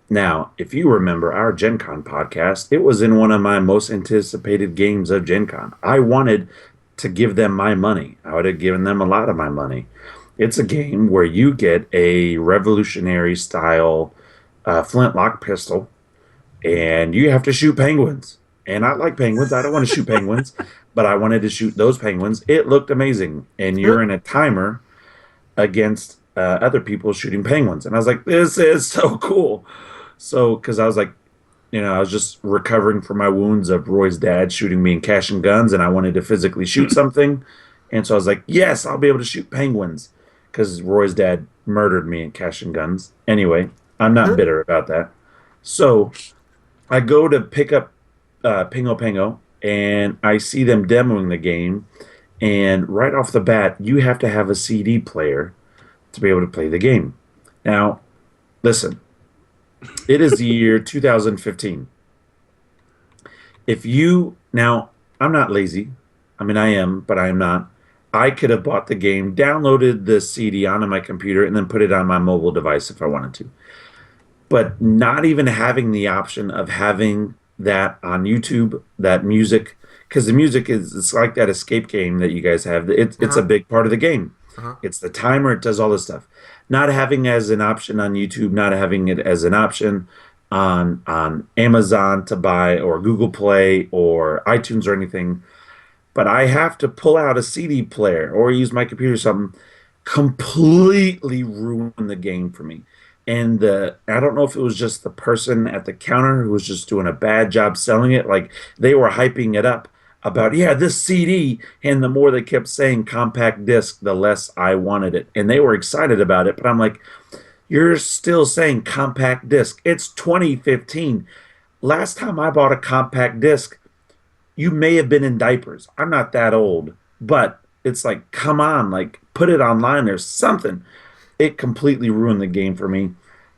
Now, if you remember our Gen Con podcast, it was in one of my most anticipated games of Gen Con. I wanted to give them my money. I would have given them a lot of my money. It's a game where you get a revolutionary style flintlock pistol, and you have to shoot penguins. And I like penguins. I don't want to shoot penguins, but I wanted to shoot those penguins. It looked amazing. And you're in a timer against other people shooting penguins. And I was like, this is so cool. So, because I was like, I was just recovering from my wounds of Roy's dad shooting me in cash and guns, and I wanted to physically shoot something. And so I was like, yes, I'll be able to shoot penguins, because Roy's dad murdered me in cash and guns. Anyway, I'm not bitter about that. So I go to pick up Pingo Pingo, and I see them demoing the game. And right off the bat, you have to have a CD player to be able to play the game. Now, listen. It is the year 2015. Now, I'm not lazy. I mean, I am, but I am not. I could have bought the game, downloaded the CD onto my computer, and then put it on my mobile device if I wanted to. But not even having the option of having that on YouTube, that music, because the music it's like that escape game that you guys have. It's a big part of the game. It's the timer. It does all this stuff. Not having as an option on YouTube, not having it as an option on Amazon to buy or Google Play or iTunes or anything. But I have to pull out a CD player or use my computer or something, completely ruin the game for me. and I don't know if it was just the person at the counter who was just doing a bad job selling it. Like they were hyping it up about, yeah, this CD, and the more they kept saying compact disc, the less I wanted it, and they were excited about it. But I'm like, you're still saying compact disc. It's 2015. Last time I bought a compact disc, you may have been in diapers. I'm not that old, but it's like, come on, like put it online. There's something. It completely ruined the game for me.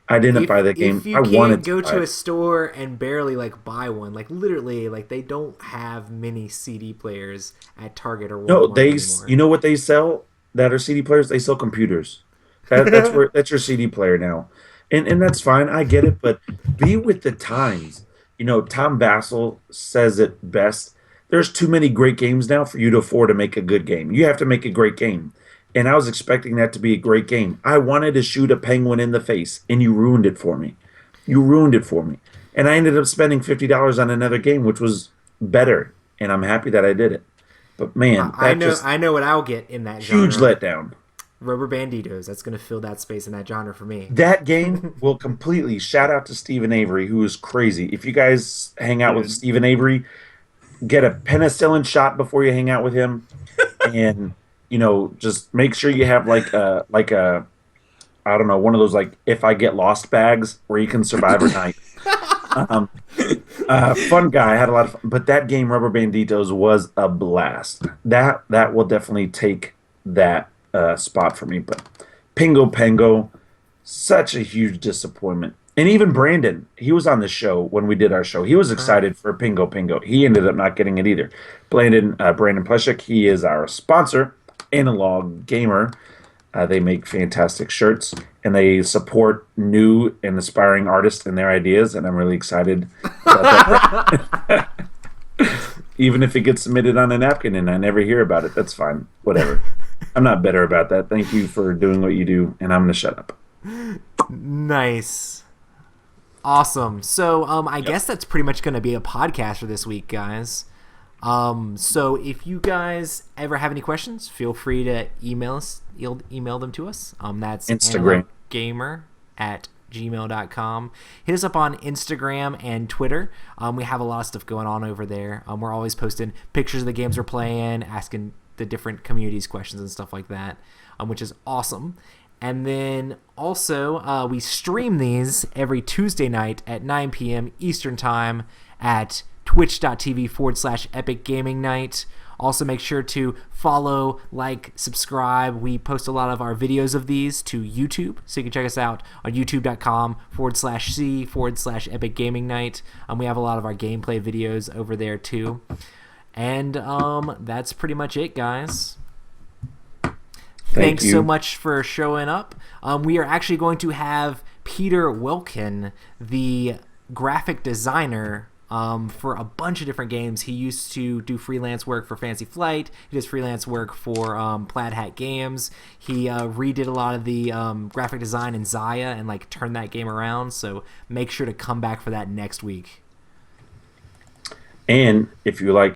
I didn't buy the game. If you I can't wanted go buy to it. a store and barely like buy one, like literally, like they don't have many CD players at Target or No, Walmart anymore. you know what they sell that are CD players? They sell computers. That's your CD player now, and that's fine. I get it, but be with the times. You know, Tom Vassell says it best. There's too many great games now for you to afford to make a good game. You have to make a great game. And I was expecting that to be a great game. I wanted to shoot a penguin in the face, and you ruined it for me. You ruined it for me. And I ended up spending $50 on another game, which was better. And I'm happy that I did it. But man, I that know, just I know what I'll get in that huge genre. letdown. Rubber Banditos. That's gonna fill that space in that genre for me. That game will completely shout out to Stephen Avery, who is crazy. If you guys hang out with Dude. Stephen Avery, get a penicillin shot before you hang out with him, and just make sure you have like a I don't know, one of those like if I get lost bags where you can survive a night. Um, Fun guy, had a lot of fun, but that game Rubber Banditos was a blast. That will definitely take that spot for me. But Pingo Pango, such a huge disappointment. And even Brandon, he was on the show when we did our show. He was excited for Pingo Pingo. He ended up not getting it either. Brandon Pleshik, he is our sponsor, Analog Gamer. They make fantastic shirts and they support new and aspiring artists and their ideas. And I'm really excited about that. Even if it gets submitted on a napkin and I never hear about it, that's fine. Whatever. I'm not bitter about that. Thank you for doing what you do. And I'm going to shut up. Nice. Awesome. So I guess that's pretty much going to be a podcast for this week, guys. So if you guys ever have any questions, feel free to email them to us. That's Instagram. gamer@gmail.com. Hit us up on Instagram and Twitter. We have a lot of stuff going on over there. We're always posting pictures of the games we're playing, asking the different communities questions and stuff like that, which is awesome. And then also we stream these every Tuesday night at 9 p.m. Eastern Time at twitch.tv/Epic Gaming Night. Also make sure to follow, like, subscribe. We post a lot of our videos of these to YouTube, so you can check us out on youtube.com/C/Epic Gaming Night. We have a lot of our gameplay videos over there too. And that's pretty much it, guys. Thanks you. so much for showing up. We are actually going to have Peter Wilkin, the graphic designer, for a bunch of different games. He used to do freelance work for Fancy Flight. He does freelance work for Plaid Hat Games. He redid a lot of the graphic design in Zaya and like turned that game around. So make sure to come back for that next week. And if you like